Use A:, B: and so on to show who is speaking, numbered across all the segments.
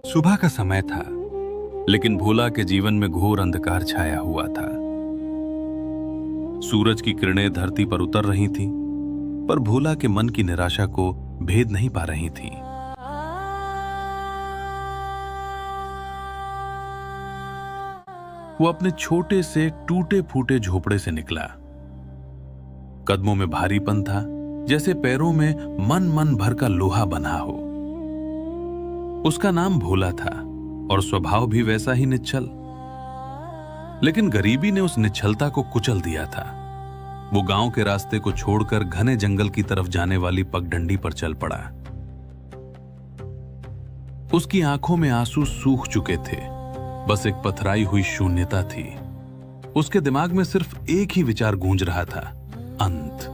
A: सुबह का समय था, लेकिन भोला के जीवन में घोर अंधकार छाया हुआ था। सूरज की किरणें धरती पर उतर रही थीं, पर भोला के मन की निराशा को भेद नहीं पा रही थीं। वो अपने छोटे से टूटे फूटे झोपड़े से निकला। कदमों में भारीपन था, जैसे पैरों में मन मन भर का लोहा बंधा हो। उसका नाम भोला था और स्वभाव भी वैसा ही निश्चल, लेकिन गरीबी ने उस निश्चलता को कुचल दिया था। वो गांव के रास्ते को छोड़कर घने जंगल की तरफ जाने वाली पगडंडी पर चल पड़ा। उसकी आंखों में आंसू सूख चुके थे, बस एक पथराई हुई शून्यता थी। उसके दिमाग में सिर्फ एक ही विचार गूंज रहा था, अंत,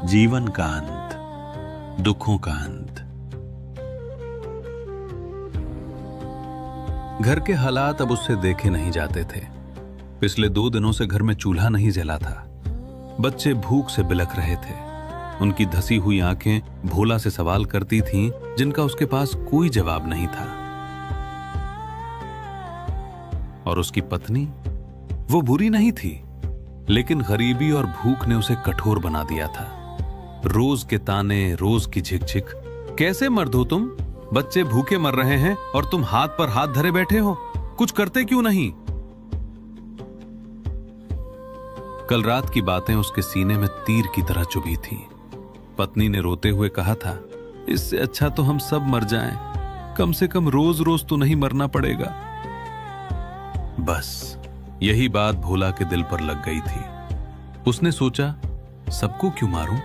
A: जीवन का अंत, दुखों का अंत। घर के हालात अब उससे देखे नहीं जाते थे। पिछले 2 दिनों से घर में चूल्हा नहीं जला था। बच्चे भूख से बिलख रहे थे। उनकी धसी हुई आंखें भोला से सवाल करती थीं, जिनका उसके पास कोई जवाब नहीं था। और उसकी पत्नी, वो बुरी नहीं थी, लेकिन गरीबी और भूख ने उसे कठोर बना दिया था। रोज के ताने, रोज की झिकझिक। कैसे मर्द हो तुम? बच्चे भूखे मर रहे हैं और तुम हाथ पर हाथ धरे बैठे हो, कुछ करते क्यों नहीं? कल रात की बातें उसके सीने में तीर की तरह चुभी थीं। पत्नी ने रोते हुए कहा था, इससे अच्छा तो हम सब मर जाएं, कम से कम रोज रोज तो नहीं मरना पड़ेगा। बस यही बात भोला के दिल पर लग गई थी। उसने सोचा, सबको क्यों मारूं,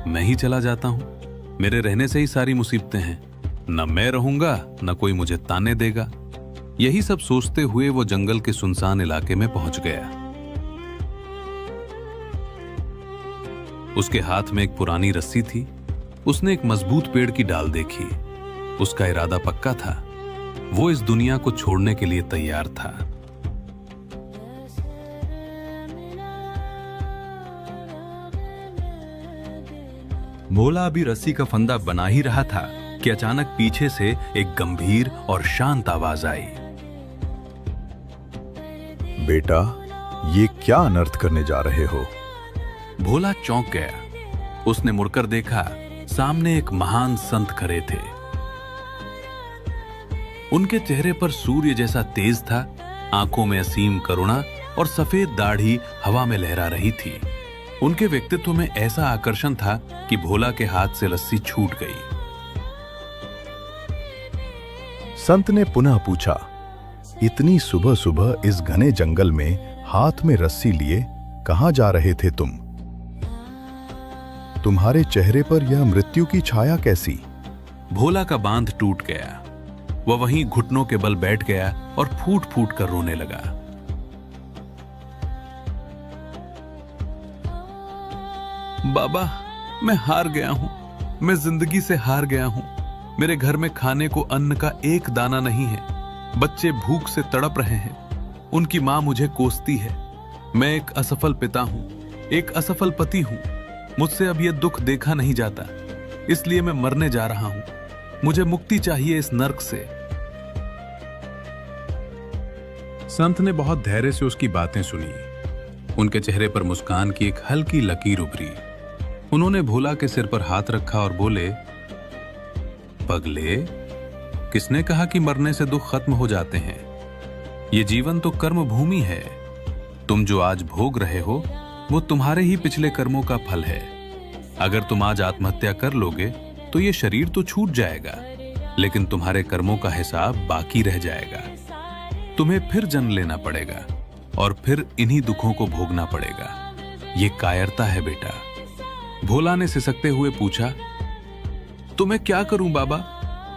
A: मैं ही चला जाता हूं। मेरे रहने से ही सारी मुसीबतें हैं, न मैं रहूंगा न कोई मुझे ताने देगा। यही सब सोचते हुए वो जंगल के सुनसान इलाके में पहुंच गया। उसके हाथ में एक पुरानी रस्सी थी। उसने एक मजबूत पेड़ की डाल देखी। उसका इरादा पक्का था, वो इस दुनिया को छोड़ने के लिए तैयार था।
B: भोला अभी रस्सी का फंदा बना ही रहा था कि अचानक पीछे से एक गंभीर और शांत आवाज आई।
C: बेटा, ये क्या अनर्थ करने जा रहे हो?
A: भोला चौंक गया। उसने मुड़कर देखा, सामने एक महान संत खड़े थे। उनके चेहरे पर सूर्य जैसा तेज था, आंखों में असीम करुणा और सफेद दाढ़ी हवा में लहरा रही थी। उनके व्यक्तित्व में ऐसा आकर्षण था कि भोला के हाथ से रस्सी छूट गई।
C: संत ने पुनः पूछा, इतनी सुबह सुबह इस घने जंगल में हाथ में रस्सी लिए कहां जा रहे थे तुम? तुम्हारे चेहरे पर यह मृत्यु की छाया कैसी?
A: भोला का बांध टूट गया। वह वहीं घुटनों के बल बैठ गया और फूट फूट कर रोने लगा। बाबा, मैं हार गया हूं, मैं जिंदगी से हार गया हूं। मेरे घर में खाने को अन्न का एक दाना नहीं है। बच्चे भूख से तड़प रहे हैं। उनकी मां मुझे कोसती है। मैं एक असफल पिता हूं, एक असफल पति हूं। मुझसे अब यह दुख देखा नहीं जाता, इसलिए मैं मरने जा रहा हूं। मुझे मुक्ति चाहिए इस नर्क से। संत ने बहुत धैर्य से उसकी बातें सुनी। उनके चेहरे पर मुस्कान की एक हल्की लकीर उभरी। उन्होंने भोला के सिर पर हाथ रखा और बोले, पगले, किसने कहा कि मरने से दुख खत्म हो जाते हैं? ये जीवन तो कर्म भूमि है। तुम जो आज भोग रहे हो, वो तुम्हारे ही पिछले कर्मों का फल है। अगर तुम आज आत्महत्या कर लोगे तो ये शरीर तो छूट जाएगा, लेकिन तुम्हारे कर्मों का हिसाब बाकी रह जाएगा। तुम्हें फिर जन्म लेना पड़ेगा और फिर इन्हीं दुखों को भोगना पड़ेगा। ये कायरता है बेटा। भोला ने सिसकते हुए पूछा, तो मैं क्या करूं बाबा?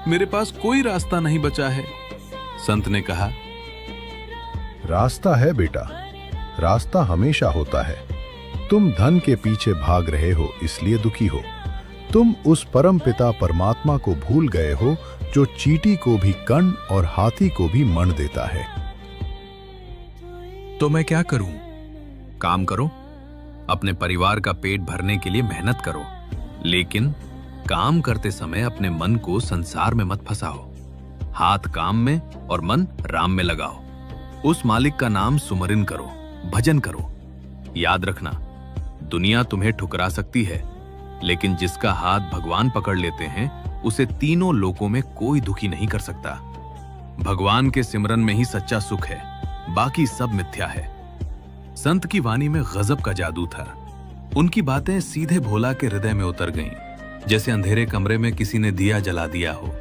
A: मेरे पास कोई रास्ता नहीं बचा है। संत ने कहा,
C: रास्ता है बेटा, रास्ता हमेशा होता है। तुम धन के पीछे भाग रहे हो, इसलिए दुखी हो। तुम उस परम पिता परमात्मा को भूल गए हो, जो चींटी को भी कण और हाथी को भी मण देता है।
B: तो मैं क्या करूं? काम करो, अपने परिवार का पेट भरने के लिए मेहनत करो, लेकिन काम करते समय अपने मन को संसार में मत फंसाओ। हाथ काम में और मन राम में लगाओ। उस मालिक का नाम सुमरिन करो, भजन करो। याद रखना, दुनिया तुम्हें ठुकरा सकती है, लेकिन जिसका हाथ भगवान पकड़ लेते हैं उसे तीनों लोकों में कोई दुखी नहीं कर सकता। भगवान के सिमरन में ही सच्चा सुख है, बाकी सब मिथ्या है। संत की वाणी में गजब का जादू था। उनकी बातें सीधे भोला के हृदय में उतर गईं, जैसे अंधेरे कमरे में किसी ने दिया जला दिया हो।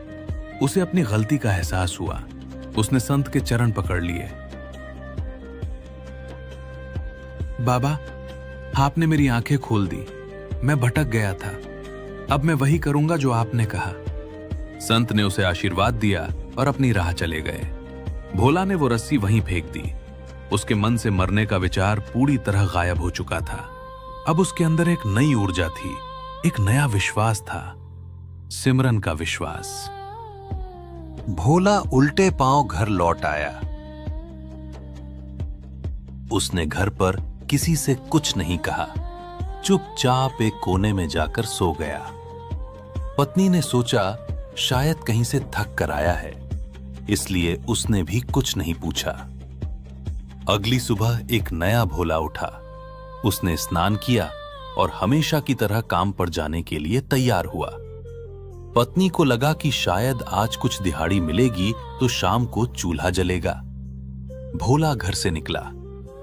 B: उसे अपनी गलती का एहसास हुआ। उसने संत के चरण पकड़ लिए। बाबा, आपने मेरी आंखें खोल दी। मैं भटक गया था, अब मैं वही करूंगा जो आपने कहा। संत ने उसे आशीर्वाद दिया और अपनी राह चले गए। भोला ने वो रस्सी वहीं फेंक दी। उसके मन से मरने का विचार पूरी तरह गायब हो चुका था। अब उसके अंदर एक नई ऊर्जा थी, एक नया विश्वास था, सिमरन का विश्वास।
D: भोला उल्टे पांव घर लौट आया। उसने घर पर किसी से कुछ नहीं कहा, चुपचाप एक कोने में जाकर सो गया। पत्नी ने सोचा शायद कहीं से थक कर आया है, इसलिए उसने भी कुछ नहीं पूछा। अगली सुबह एक नया भोला उठा। उसने स्नान किया और हमेशा की तरह काम पर जाने के लिए तैयार हुआ। पत्नी को लगा कि शायद आज कुछ दिहाड़ी मिलेगी तो शाम को चूल्हा जलेगा। भोला घर से निकला।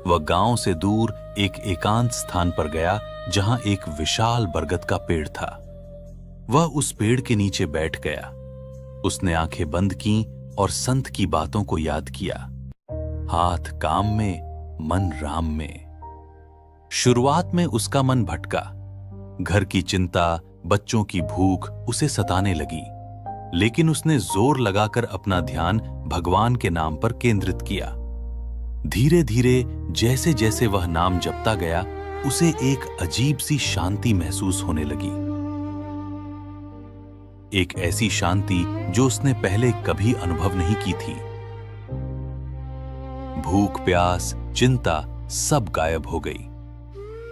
D: वह गांव से दूर एक एकांत स्थान पर गया जहां एक विशाल बरगद का पेड़ था। वह उस पेड़ के नीचे बैठ गया। उसने आंखें बंद की और संत की बातों को याद किया। हाथ काम में, मन राम में। शुरुआत में उसका मन भटका। घर की चिंता, बच्चों की भूख उसे सताने लगी, लेकिन उसने जोर लगाकर अपना ध्यान भगवान के नाम पर केंद्रित किया। धीरे धीरे जैसे जैसे वह नाम जपता गया, उसे एक अजीब सी शांति महसूस होने लगी। एक ऐसी शांति जो उसने पहले कभी अनुभव नहीं की थी। भूख, प्यास, चिंता सब गायब हो गई।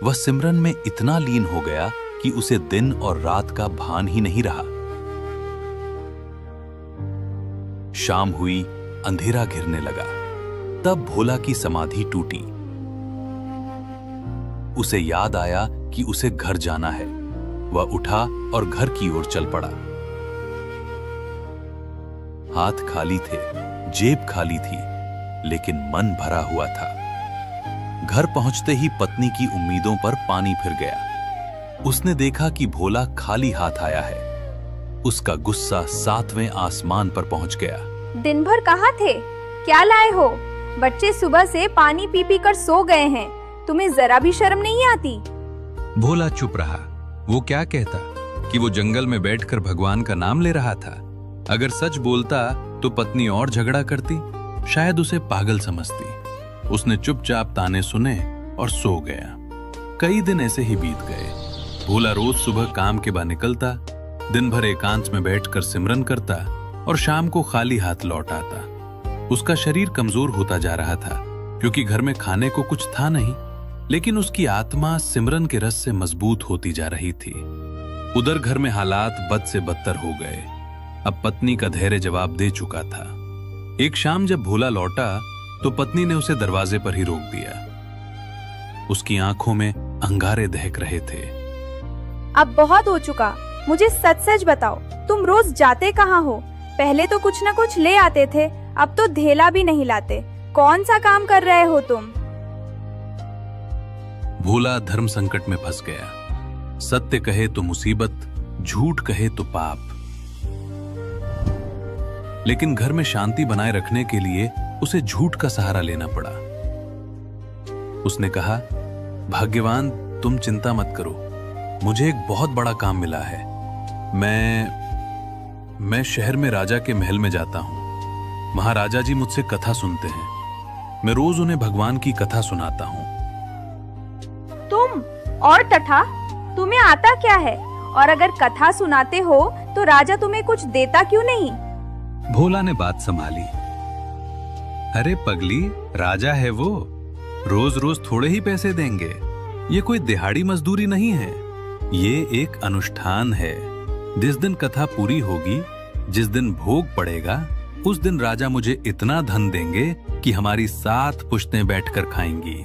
D: वह सिमरन में इतना लीन हो गया कि उसे दिन और रात का भान ही नहीं रहा। शाम हुई, अंधेरा घिरने लगा। तब भोला की समाधि टूटी। उसे याद आया कि उसे घर जाना है। वह उठा और घर की ओर चल पड़ा। हाथ खाली थे, जेब खाली थी, लेकिन मन भरा हुआ था। घर पहुंचते ही पत्नी की उम्मीदों पर पानी फिर गया। उसने देखा कि भोला खाली हाथ आया है। उसका गुस्सा 7वें आसमान पर पहुंच गया।
E: दिन भर कहाँ थे? क्या लाए हो? बच्चे सुबह से पानी पी पी कर सो गए हैं। तुम्हें जरा भी शर्म नहीं आती?
A: भोला चुप रहा। वो क्या कहता कि वो जंगल में बैठकर भगवान का नाम ले रहा था। अगर सच बोलता तो पत्नी और झगड़ा करती, शायद उसे पागल समझती। उसने चुपचाप ताने सुने और सो गया। कई दिन ऐसे ही बीत गए। भोला रोज सुबह काम के बाद निकलता, दिन भर एकांत में बैठकर सिमरन करता और शाम को खाली हाथ लौट आता। उसका शरीर कमजोर होता जा रहा था, क्योंकि घर में खाने को कुछ था नहीं, लेकिन उसकी आत्मा सिमरन के रस से मजबूत होती जा रही थी। उधर घर में हालात बद से बदतर हो गए। अब पत्नी का धैर्य जवाब दे चुका था। एक शाम जब भोला लौटा तो पत्नी ने उसे दरवाजे पर ही रोक दिया। उसकी आंखों में अंगारे दहक रहे थे।
E: अब बहुत हो चुका, मुझे सच सच बताओ, तुम रोज जाते कहाँ हो? पहले तो कुछ न कुछ ले आते थे, अब तो धेला भी नहीं लाते। कौन सा काम कर रहे हो तुम?
A: भोला धर्म संकट में फंस गया। सत्य कहे तो मुसीबत, झूठ कहे तो पाप। लेकिन घर में शांति बनाए रखने के लिए उसे झूठ का सहारा लेना पड़ा। उसने कहा, भाग्यवान, तुम चिंता मत करो, मुझे एक बहुत बड़ा काम मिला है। मैं शहर में राजा के महल में जाता हूं। महाराजा जी मुझसे कथा सुनते हैं। मैं रोज उन्हें भगवान की कथा सुनाता हूं।
E: तुम और तथा, तुम्हें आता क्या है? और अगर कथा सुनाते हो तो राजा तुम्हें कुछ देता क्यों नहीं?
A: भोला ने बात संभाली। अरे पगली, राजा है वो, रोज रोज थोड़े ही पैसे देंगे। ये कोई दिहाड़ी मजदूरी नहीं है, ये एक अनुष्ठान है। जिस दिन कथा पूरी होगी, जिस दिन भोग पड़ेगा, उस दिन राजा मुझे इतना धन देंगे कि हमारी 7 पुश्तें बैठकर खाएंगी।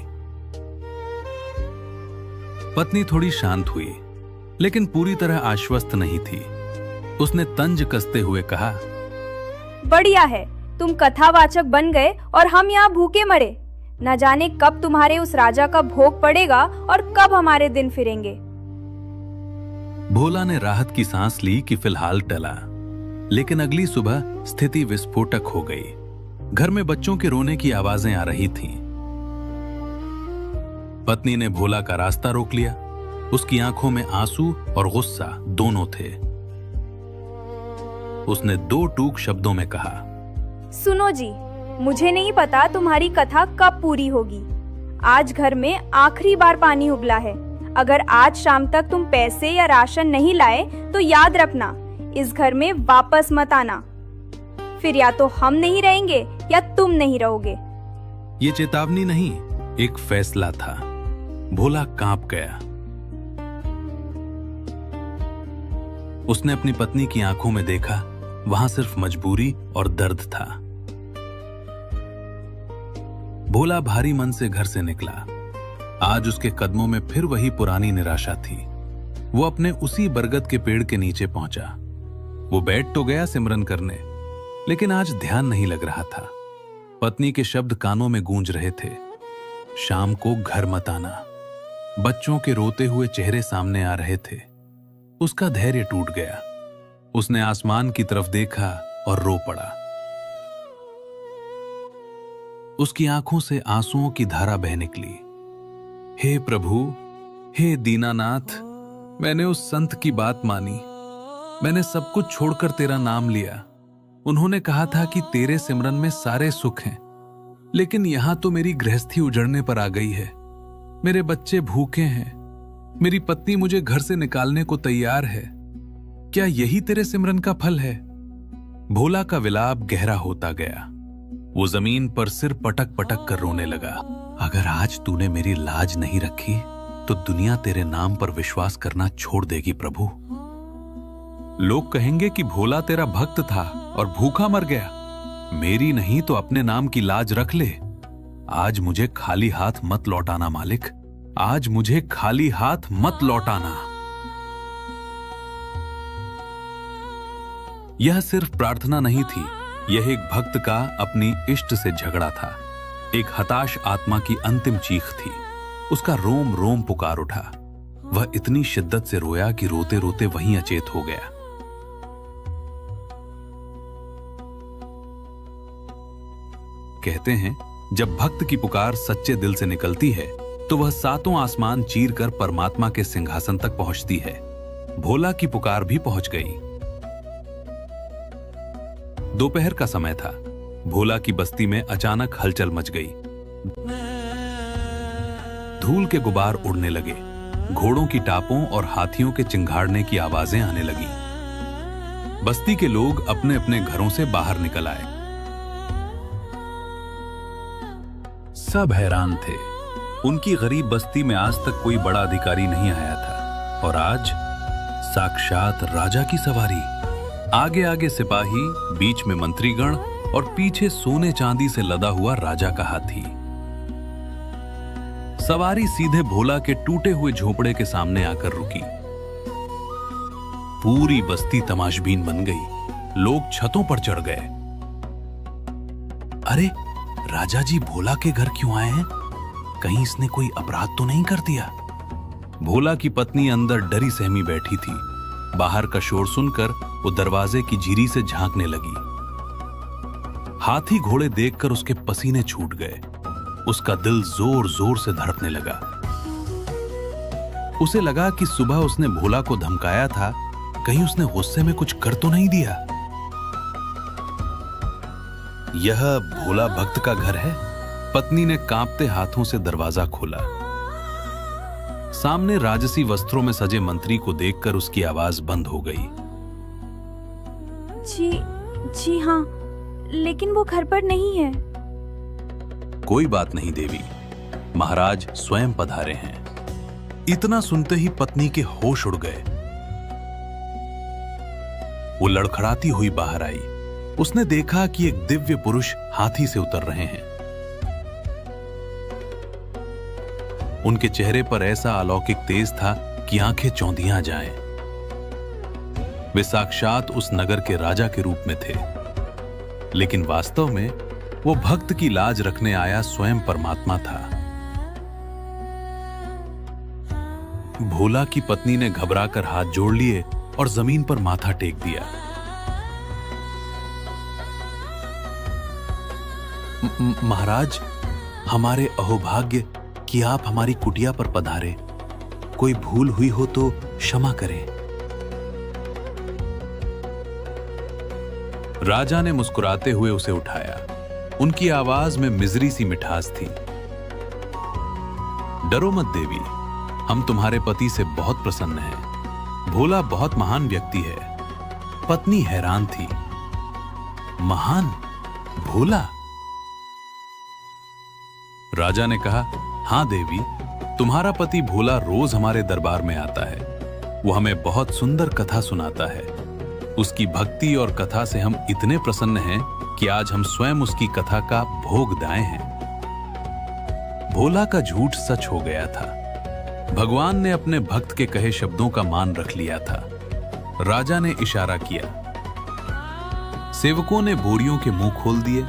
A: पत्नी थोड़ी शांत हुई, लेकिन पूरी तरह आश्वस्त नहीं थी। उसने तंज कसते हुए कहा,
E: बढ़िया है, तुम कथावाचक बन गए और हम यहाँ भूखे मरे। न जाने कब तुम्हारे उस राजा का भोग पड़ेगा और कब हमारे दिन फिरेंगे।
A: भोला ने राहत की सांस ली कि फिलहाल टला, लेकिन अगली सुबह स्थिति विस्फोटक हो गई। घर में बच्चों के रोने की आवाजें आ रही थीं। पत्नी ने भोला का रास्ता रोक लिया। उसकी आंखों में आंसू और गुस्सा दोनों थे। उसने 2 टूक शब्दों में कहा,
E: सुनो जी, मुझे नहीं पता तुम्हारी कथा कब पूरी होगी। आज घर में आखिरी बार पानी उबला है। अगर आज शाम तक तुम पैसे या राशन नहीं लाए तो याद रखना, इस घर में वापस मत आना। फिर या तो हम नहीं रहेंगे या तुम नहीं रहोगे।
A: यह चेतावनी नहीं, एक फैसला था। भोला कांप गया। उसने अपनी पत्नी की आंखों में देखा, वहां सिर्फ मजबूरी और दर्द था। भोला भारी मन से घर से निकला। आज उसके कदमों में फिर वही पुरानी निराशा थी। वो अपने उसी बरगद के पेड़ के नीचे पहुंचा। वो बैठ तो गया सिमरन करने, लेकिन आज ध्यान नहीं लग रहा था। पत्नी के शब्द कानों में गूंज रहे थे, शाम को घर मत आना। बच्चों के रोते हुए चेहरे सामने आ रहे थे। उसका धैर्य टूट गया। उसने आसमान की तरफ देखा और रो पड़ा। उसकी आंखों से आंसुओं की धारा बह निकली। हे प्रभु, हे दीनानाथ, मैंने उस संत की बात मानी। मैंने सब कुछ छोड़कर तेरा नाम लिया। उन्होंने कहा था कि तेरे सिमरन में सारे सुख हैं, लेकिन यहां तो मेरी गृहस्थी उजड़ने पर आ गई है। मेरे बच्चे भूखे हैं। मेरी पत्नी मुझे घर से निकालने को तैयार है। क्या यही तेरे सिमरन का फल है? भोला का विलाप गहरा होता गया। वो जमीन पर सिर पटक पटक कर रोने लगा। अगर आज तूने मेरी लाज नहीं रखी तो दुनिया तेरे नाम पर विश्वास करना छोड़ देगी प्रभु। लोग कहेंगे कि भोला तेरा भक्त था और भूखा मर गया। मेरी नहीं तो अपने नाम की लाज रख ले। आज मुझे खाली हाथ मत लौटाना मालिक। आज मुझे खाली हाथ मत लौटाना। यह सिर्फ प्रार्थना नहीं थी, यह एक भक्त का अपनी इष्ट से झगड़ा था। एक हताश आत्मा की अंतिम चीख थी। उसका रोम रोम पुकार उठा। वह इतनी शिद्दत से रोया कि रोते रोते वहीं अचेत हो गया। कहते हैं, जब भक्त की पुकार सच्चे दिल से निकलती है तो वह 7 आसमान चीर कर परमात्मा के सिंहासन तक पहुंचती है। भोला की पुकार भी पहुंच गई। दोपहर का समय था। भोला की बस्ती में अचानक हलचल मच गई। धूल के गुबार उड़ने लगे। घोड़ों की टापों और हाथियों के चिंघाड़ने की आवाजें आने लगी। बस्ती के लोग अपने अपने घरों से बाहर निकल आए। सब हैरान थे। उनकी गरीब बस्ती में आज तक कोई बड़ा अधिकारी नहीं आया था, और आज साक्षात राजा की सवारी। आगे आगे सिपाही, बीच में मंत्रीगण और पीछे सोने चांदी से लदा हुआ राजा का हाथी। सवारी सीधे भोला के टूटे हुए झोपड़े के सामने आकर रुकी। पूरी बस्ती तमाशबीन बन गई। लोग छतों पर चढ़ गए। अरे, राजा जी भोला के घर क्यों आए हैं? कहीं इसने कोई अपराध तो नहीं कर दिया? भोला की पत्नी अंदर डरी सहमी बैठी थी। बाहर का शोर सुनकर वो दरवाजे की झिरी से झांकने लगी। हाथी घोड़े देखकर उसके पसीने छूट गए। उसका दिल जोर जोर से धड़कने लगा। उसे लगा कि सुबह उसने भोला को धमकाया था, कहीं उसने गुस्से में कुछ कर तो नहीं दिया। यह भोला भक्त का घर है? पत्नी ने कांपते हाथों से दरवाजा खोला। सामने राजसी वस्त्रों में सजे मंत्री को देखकर उसकी आवाज बंद हो गई।
E: जी हाँ, लेकिन वो घर पर नहीं है।
A: कोई बात नहीं देवी, महाराज स्वयं पधारे हैं। इतना सुनते ही पत्नी के होश उड़ गए। वो लड़खड़ाती हुई बाहर आई। उसने देखा कि एक दिव्य पुरुष हाथी से उतर रहे हैं। उनके चेहरे पर ऐसा अलौकिक तेज था कि आंखें चौंधियां जाएं। वे साक्षात उस नगर के राजा के रूप में थे, लेकिन वास्तव में वो भक्त की लाज रखने आया स्वयं परमात्मा था। भोला की पत्नी ने घबराकर हाथ जोड़ लिए और जमीन पर माथा टेक दिया। महाराज, हमारे अहोभाग्य कि आप हमारी कुटिया पर पधारे। कोई भूल हुई हो तो क्षमा करें। राजा ने मुस्कुराते हुए उसे उठाया। उनकी आवाज में मिजरी सी मिठास थी। डरो मत देवी, हम तुम्हारे पति से बहुत प्रसन्न हैं। भोला बहुत महान व्यक्ति है। पत्नी हैरान थी। महान? भोला? राजा ने कहा, हां देवी, तुम्हारा पति भोला रोज हमारे दरबार में आता है। वो हमें बहुत सुंदर कथा सुनाता है। उसकी भक्ति और कथा से हम इतने प्रसन्न हैं कि आज हम स्वयं उसकी कथा का भोग दाए हैं। भोला का झूठ सच हो गया था। भगवान ने अपने भक्त के कहे शब्दों का मान रख लिया था। राजा ने इशारा किया। सेवकों ने बोरियों के मुंह खोल दिए।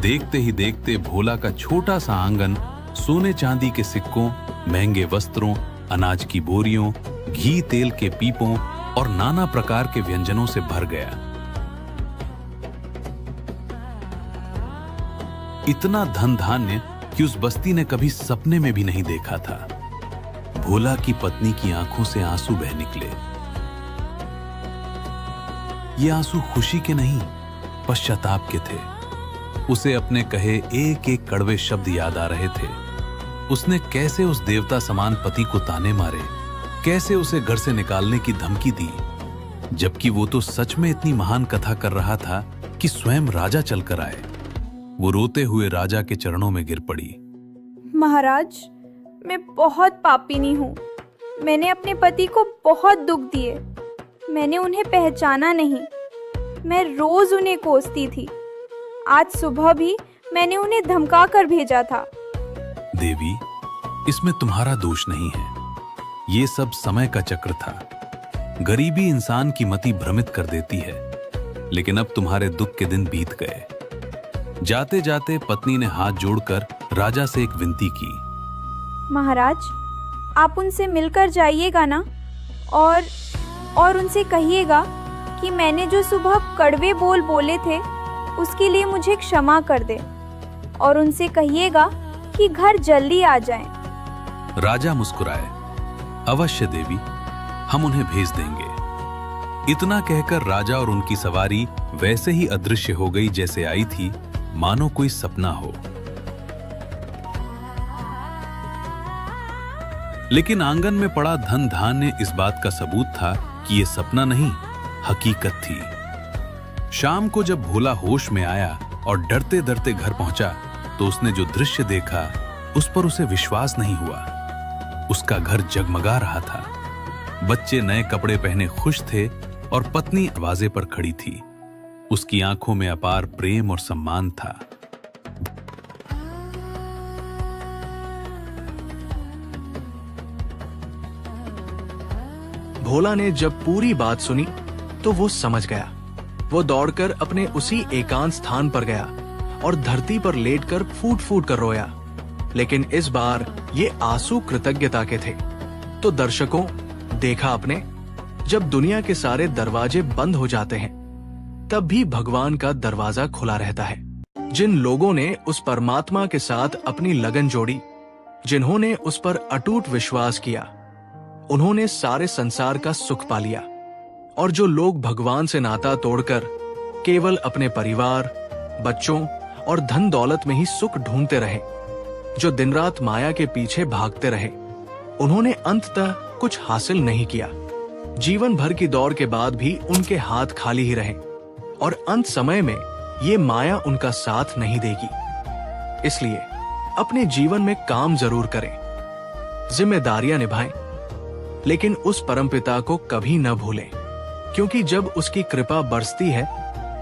A: देखते ही देखते भोला का छोटा सा आंगन सोने चांदी के सिक्कों, महंगे वस्त्रों, अनाज की बोरियों, घी तेल के पीपों और नाना प्रकार के व्यंजनों से भर गया। इतना धन धान्य कि उस बस्ती ने कभी सपने में भी नहीं देखा था। भोला की पत्नी की आंखों से आंसू बह निकले। ये आंसू खुशी के नहीं, पश्चाताप के थे। उसे अपने कहे एक एक कड़वे शब्द याद आ रहे थे। उसने कैसे उस देवता समान पति को ताने मारे, कैसे उसे घर से निकालने की धमकी दी, जबकि वो तो सच में इतनी महान कथा कर रहा था कि स्वयं राजा चलकर आए। वो रोते हुए राजा के चरणों में गिर पड़ी।
E: महाराज, मैं बहुत पापिनी हूँ। मैंने अपने पति को बहुत दुख दिए। मैंने उन्हें पहचाना नहीं। मैं रोज उन्हें कोसती थी। आज सुबह भी मैंने उन्हें धमका कर भेजा था।
A: देवी, इसमें तुम्हारा दोष नहीं है। ये सब समय का चक्र था। गरीबी इंसान की मति भ्रमित कर देती है। लेकिन अब तुम्हारे दुख के दिन बीत गए। जाते जाते पत्नी ने हाथ जोड़कर राजा से एक विनती की।
E: महाराज, आप उनसे मिलकर जाइएगा ना, और उनसे कहिएगा कि मैंने जो सुबह कड़वे बोल बोले थे उसके लिए मुझे क्षमा कर दे, और उनसे कहिएगा कि घर जल्दी आ जाएं।
A: राजा मुस्कुराए। अवश्य देवी, हम उन्हें भेज देंगे। इतना कहकर राजा और उनकी सवारी वैसे ही अदृश्य हो गई जैसे आई थी, मानो कोई सपना हो। लेकिन आंगन में पड़ा धन धान्य इस बात का सबूत था कि यह सपना नहीं, हकीकत थी। शाम को जब भोला होश में आया और डरते डरते घर पहुंचा तो उसने जो दृश्य देखा उस पर उसे विश्वास नहीं हुआ। उसका घर जगमगा रहा था। बच्चे नए कपड़े पहने खुश थे और पत्नी दरवाजे पर खड़ी थी। उसकी आंखों में अपार प्रेम और सम्मान था।
F: भोला ने जब पूरी बात सुनी तो वो समझ गया। वो दौड़कर अपने उसी एकांत स्थान पर गया और धरती पर लेटकर फूट फूट कर रोया। लेकिन इस बार ये आंसू कृतज्ञता के थे। तो दर्शकों, देखा आपने, जब दुनिया के सारे दरवाजे बंद हो जाते हैं तब भी भगवान का दरवाजा खुला रहता है। जिन लोगों ने उस परमात्मा के साथ अपनी लगन जोड़ी, जिन्होंने उस पर अटूट विश्वास किया, उन्होंने सारे संसार का सुख पा लिया। और जो लोग भगवान से नाता तोड़कर केवल अपने परिवार, बच्चों और धन दौलत में ही सुख ढूंढते रहे, जो दिन रात माया के पीछे भागते रहे, उन्होंने अंततः कुछ हासिल नहीं किया। जीवन भर की दौड़ के बाद भी उनके हाथ खाली ही रहे और अंत समय में ये माया उनका साथ नहीं देगी। इसलिए अपने जीवन में काम जरूर करें, जिम्मेदारियां निभाएं, लेकिन उस परमपिता को कभी न भूलें, क्योंकि जब उसकी कृपा बरसती है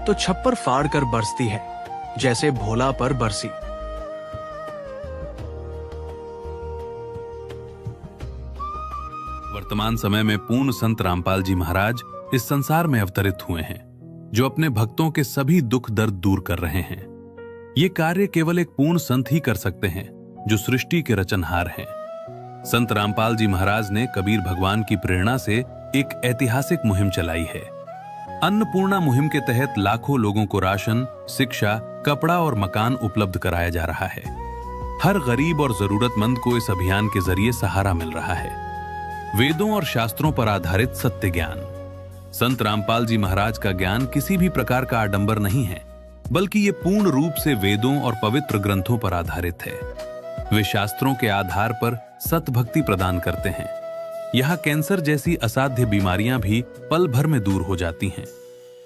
F: तो छप्पर फाड़ कर बरसती है, जैसे भोला पर बरसी।
A: वर्तमान समय में पूर्ण संत रामपाल जी महाराज इस संसार में अवतरित हुए हैं, जो अपने भक्तों के सभी दुख दर्द दूर कर रहे हैं। ये कार्य केवल एक पूर्ण संत ही कर सकते हैं, जो सृष्टि के रचनहार हैं। संत रामपाल जी महाराज ने कबीर भगवान की प्रेरणा से एक ऐतिहासिक मुहिम चलाई है। अन्नपूर्णा मुहिम के तहत लाखों लोगों को राशन, शिक्षा, कपड़ा और मकान उपलब्ध कराया जा रहा है। हर गरीब और जरूरतमंद को इस अभियान के जरिए सहारा मिल रहा है। वेदों और शास्त्रों पर आधारित सत्य ज्ञान। संत रामपाल जी महाराज का ज्ञान किसी भी प्रकार का आडंबर नहीं है, बल्कि ये पूर्ण रूप से वेदों और पवित्र ग्रंथों पर आधारित है। वे शास्त्रों के आधार पर सतभक्ति प्रदान करते हैं। यहाँ कैंसर जैसी असाध्य बीमारियां भी पल भर में दूर हो जाती हैं।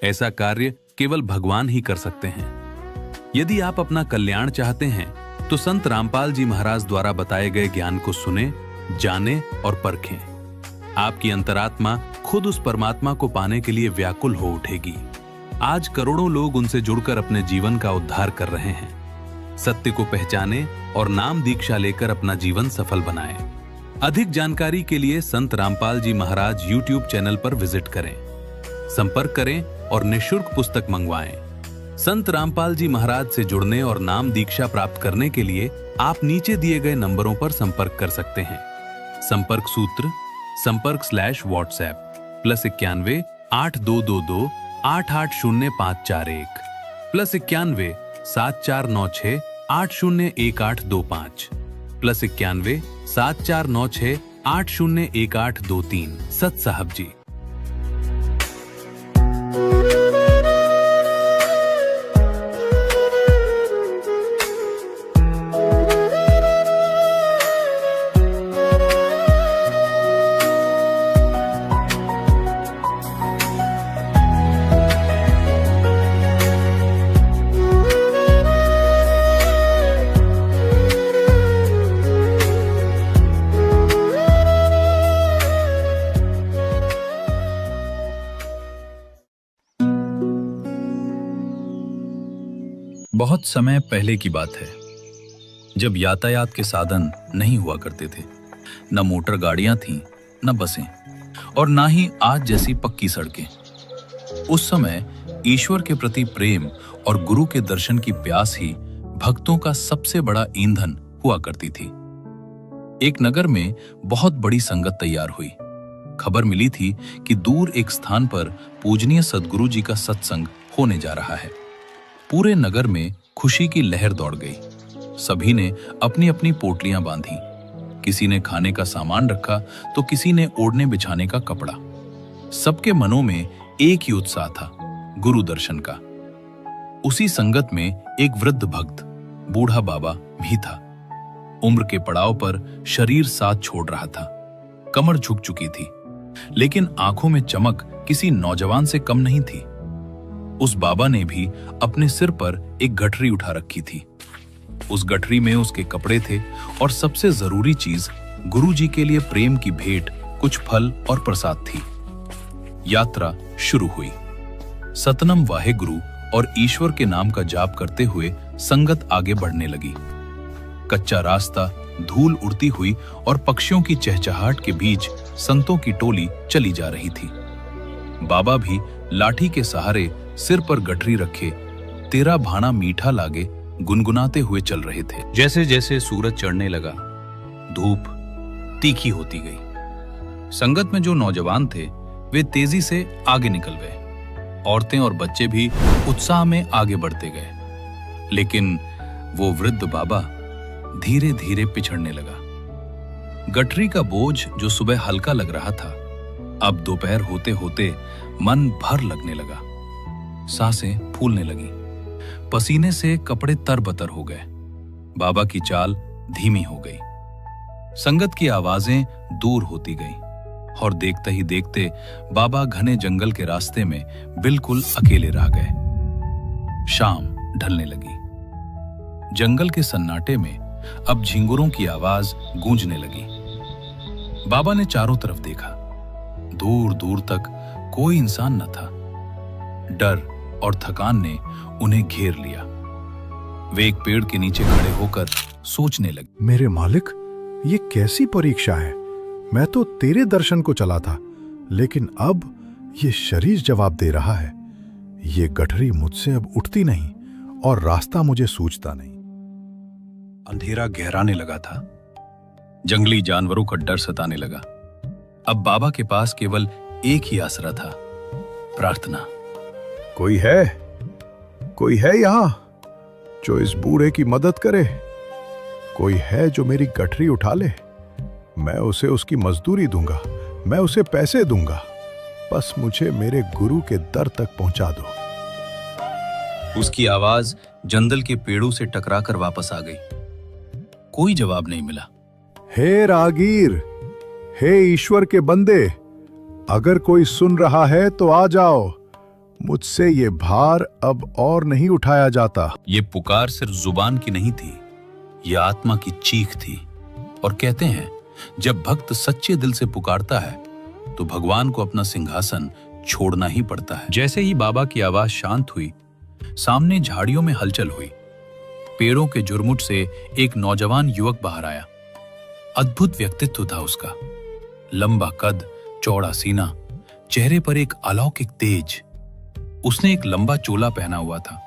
A: ऐसा कार्य केवल भगवान ही कर सकते हैं। यदि आप अपना कल्याण चाहते हैं तो संत रामपाल जी महाराज द्वारा बताए गए ज्ञान को सुने, जाने और परखें। आपकी अंतरात्मा खुद उस परमात्मा को पाने के लिए व्याकुल हो उठेगी। आज करोड़ों लोग उनसे जुड़कर अपने जीवन का उद्धार कर रहे हैं। सत्य को पहचाने और नाम दीक्षा लेकर अपना जीवन सफल बनाएं। अधिक जानकारी के लिए संत रामपाल जी महाराज YouTube चैनल पर विजिट करें, संपर्क करें और निःशुल्क पुस्तक मंगवाएं। संत रामपाल जी महाराज से जुड़ने और नाम दीक्षा प्राप्त करने के लिए आप नीचे दिए गए नंबरों पर संपर्क कर सकते हैं। संपर्क सूत्र संपर्क/WhatsApp +91 8222 880541 +91 7496 801825 +91 7496 801823। सत साहब जी।
G: बहुत समय पहले की बात है, जब यातायात के साधन नहीं हुआ करते थे। न मोटर गाड़ियां थीं, न बसें, और ना ही आज जैसी पक्की सड़कें। उस समय ईश्वर के प्रति प्रेम और गुरु के दर्शन की प्यास ही भक्तों का सबसे बड़ा ईंधन हुआ करती थी। एक नगर में बहुत बड़ी संगत तैयार हुई। खबर मिली थी कि दूर एक स्थान पर पूजनीय सद्गुरु जी का सत्संग होने जा रहा है। पूरे नगर में खुशी की लहर दौड़ गई। सभी ने अपनी अपनी पोटलियां बांधी। किसी ने खाने का सामान रखा तो किसी ने ओढ़ने बिछाने का कपड़ा। सबके मनों में एक ही उत्साह था, गुरु दर्शन का। उसी संगत में एक वृद्ध भक्त, बूढ़ा बाबा भी था। उम्र के पड़ाव पर शरीर साथ छोड़ रहा था, कमर झुक चुकी थी, लेकिन आंखों में चमक किसी नौजवान से कम नहीं थी। उस बाबा ने भी अपने सिर पर एक गठरी उठा रखी थी। उस गठरी में उसके कपड़े थे और सबसे जरूरी चीज गुरु जी के लिए प्रेम की भेंट, कुछ फल और प्रसाद थी। यात्रा शुरू हुई। सतनम वाहेगुरु और ईश्वर के नाम का जाप करते हुए संगत आगे बढ़ने लगी। कच्चा रास्ता, धूल उड़ती हुई और पक्षियों की चहचहाहट के बीच संतों की टोली चली जा रही थी। बाबा भी लाठी के सहारे सिर पर गठरी रखे तेरा भाना मीठा लागे गुनगुनाते हुए चल रहे थे। जैसे जैसे सूरज चढ़ने लगा, धूप तीखी होती गई। संगत में जो नौजवान थे वे तेजी से आगे निकल गए। औरतें और बच्चे भी उत्साह में आगे बढ़ते गए, लेकिन वो वृद्ध बाबा धीरे धीरे पिछड़ने लगा। गठरी का बोझ जो सुबह हल्का लग रहा था, अब दोपहर होते होते मन भर लगने लगा। सांसें फूलने लगी, पसीने से कपड़े तरबतर हो गए। बाबा की चाल धीमी हो गई। संगत की आवाजें दूर होती गईं और देखते ही देखते बाबा घने जंगल के रास्ते में बिल्कुल अकेले रह गए। शाम ढलने लगी। जंगल के सन्नाटे में अब झिंगुरों की आवाज गूंजने लगी। बाबा ने चारों तरफ देखा। दूर दूर तक कोई इंसान न था। डर और थकान ने उन्हें घेर लिया। वे एक पेड़ के नीचे खड़े होकर सोचने लगे।
C: मेरे मालिक, ये कैसी परीक्षा है? मैं तो तेरे दर्शन को चला था, लेकिन अब ये शरीर जवाब दे रहा है। ये गठरी मुझसे अब उठती नहीं और रास्ता मुझे सूझता नहीं।
G: अंधेरा गहराने लगा था। जंगली जानवरों का डर सताने लगा। अब बाबा के पास केवल एक ही आसरा था, प्रार्थना।
C: कोई है यहां जो इस बूढ़े की मदद करे? कोई है जो मेरी गठरी उठा ले? मैं उसे उसकी मजदूरी दूंगा, मैं उसे पैसे दूंगा, बस मुझे मेरे गुरु के दर तक पहुंचा दो।
G: उसकी आवाज जंगल के पेड़ों से टकराकर वापस आ गई। कोई जवाब नहीं मिला।
C: हे रागीर, हे ईश्वर के बंदे, अगर कोई सुन रहा है तो आ जाओ। मुझसे ये भार अब और नहीं उठाया जाता।
G: ये पुकार सिर्फ जुबान की नहीं थी, यह आत्मा की चीख थी। और कहते हैं, जब भक्त सच्चे दिल से पुकारता है तो भगवान को अपना सिंहासन छोड़ना ही पड़ता है। जैसे ही बाबा की आवाज शांत हुई, सामने झाड़ियों में हलचल हुई। पेड़ों के झुरमुट से एक नौजवान युवक बाहर आया। अद्भुत व्यक्तित्व था उसका। लंबा कद, चौड़ा सीना, चेहरे पर एक अलौकिक तेज। उसने एक लंबा चोला पहना हुआ था,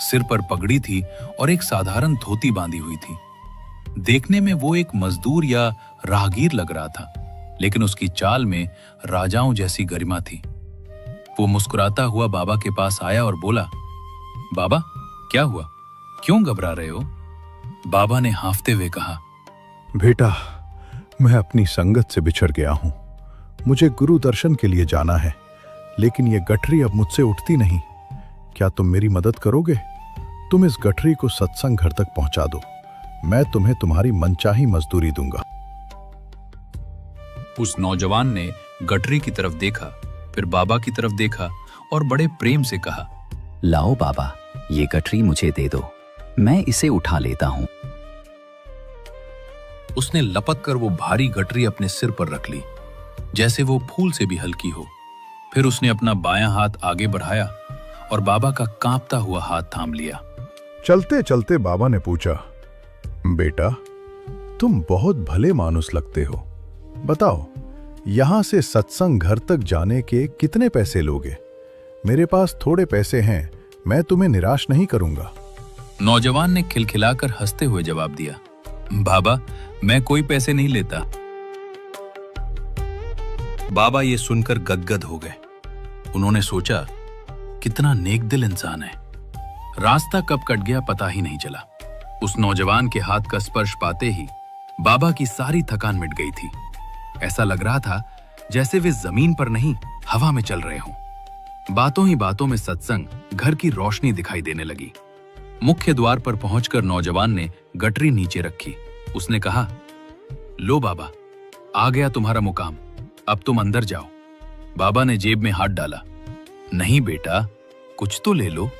G: सिर पर पगड़ी थी और एक साधारण धोती बांधी हुई थी। देखने में वो एक मजदूर या राहगीर लग रहा था, लेकिन उसकी चाल में राजाओं जैसी गरिमा थी। वो मुस्कुराता हुआ बाबा के पास आया और बोला, बाबा, क्या हुआ? क्यों घबरा रहे हो? बाबा ने हांफते हुए कहा,
C: बेटा, मैं अपनी संगत से बिछड़ गया हूं। मुझे गुरु दर्शन के लिए जाना है, लेकिन ये गठरी अब मुझसे उठती नहीं। क्या तुम मेरी मदद करोगे? तुम इस गठरी को सत्संग घर तक पहुंचा दो। मैं तुम्हें तुम्हारी मनचाही मजदूरी दूंगा।
G: उस नौजवान ने गठरी की तरफ देखा, फिर बाबा की तरफ देखा और बड़े प्रेम से कहा,
H: लाओ बाबा, ये गठरी मुझे दे दो, मैं इसे उठा लेता हूं।
G: उसने लपक कर वो भारी गठरी अपने सिर पर रख ली, जैसे वो फूल से भी हल्की हो। फिर उसने अपना बायां हाथ आगे बढ़ाया और बाबा का कांपता हुआ हाथ थाम लिया।
C: चलते चलते बाबा ने पूछा, बेटा, तुम बहुत भले मानुस लगते हो। बताओ, यहां से सत्संग घर तक जाने के कितने पैसे लोगे? मेरे पास थोड़े पैसे हैं, मैं तुम्हें निराश नहीं करूंगा।
G: नौजवान ने खिलखिलाकर हंसते हुए जवाब दिया, बाबा, मैं कोई पैसे नहीं लेता। बाबा ये सुनकर गदगद हो गए। उन्होंने सोचा, कितना नेक दिल इंसान है। रास्ता कब कट गया पता ही नहीं चला। उस नौजवान के हाथ का स्पर्श पाते ही बाबा की सारी थकान मिट गई थी। ऐसा लग रहा था जैसे वे जमीन पर नहीं, हवा में चल रहे हों। बातों ही बातों में सत्संग घर की रोशनी दिखाई देने लगी। मुख्य द्वार पर पहुंचकर नौजवान ने गठरी नीचे रखी। उसने कहा, लो बाबा, आ गया तुम्हारा मुकाम, अब तुम अंदर जाओ। बाबा ने जेब में हाथ डाला। नहीं बेटा, कुछ तो ले लो,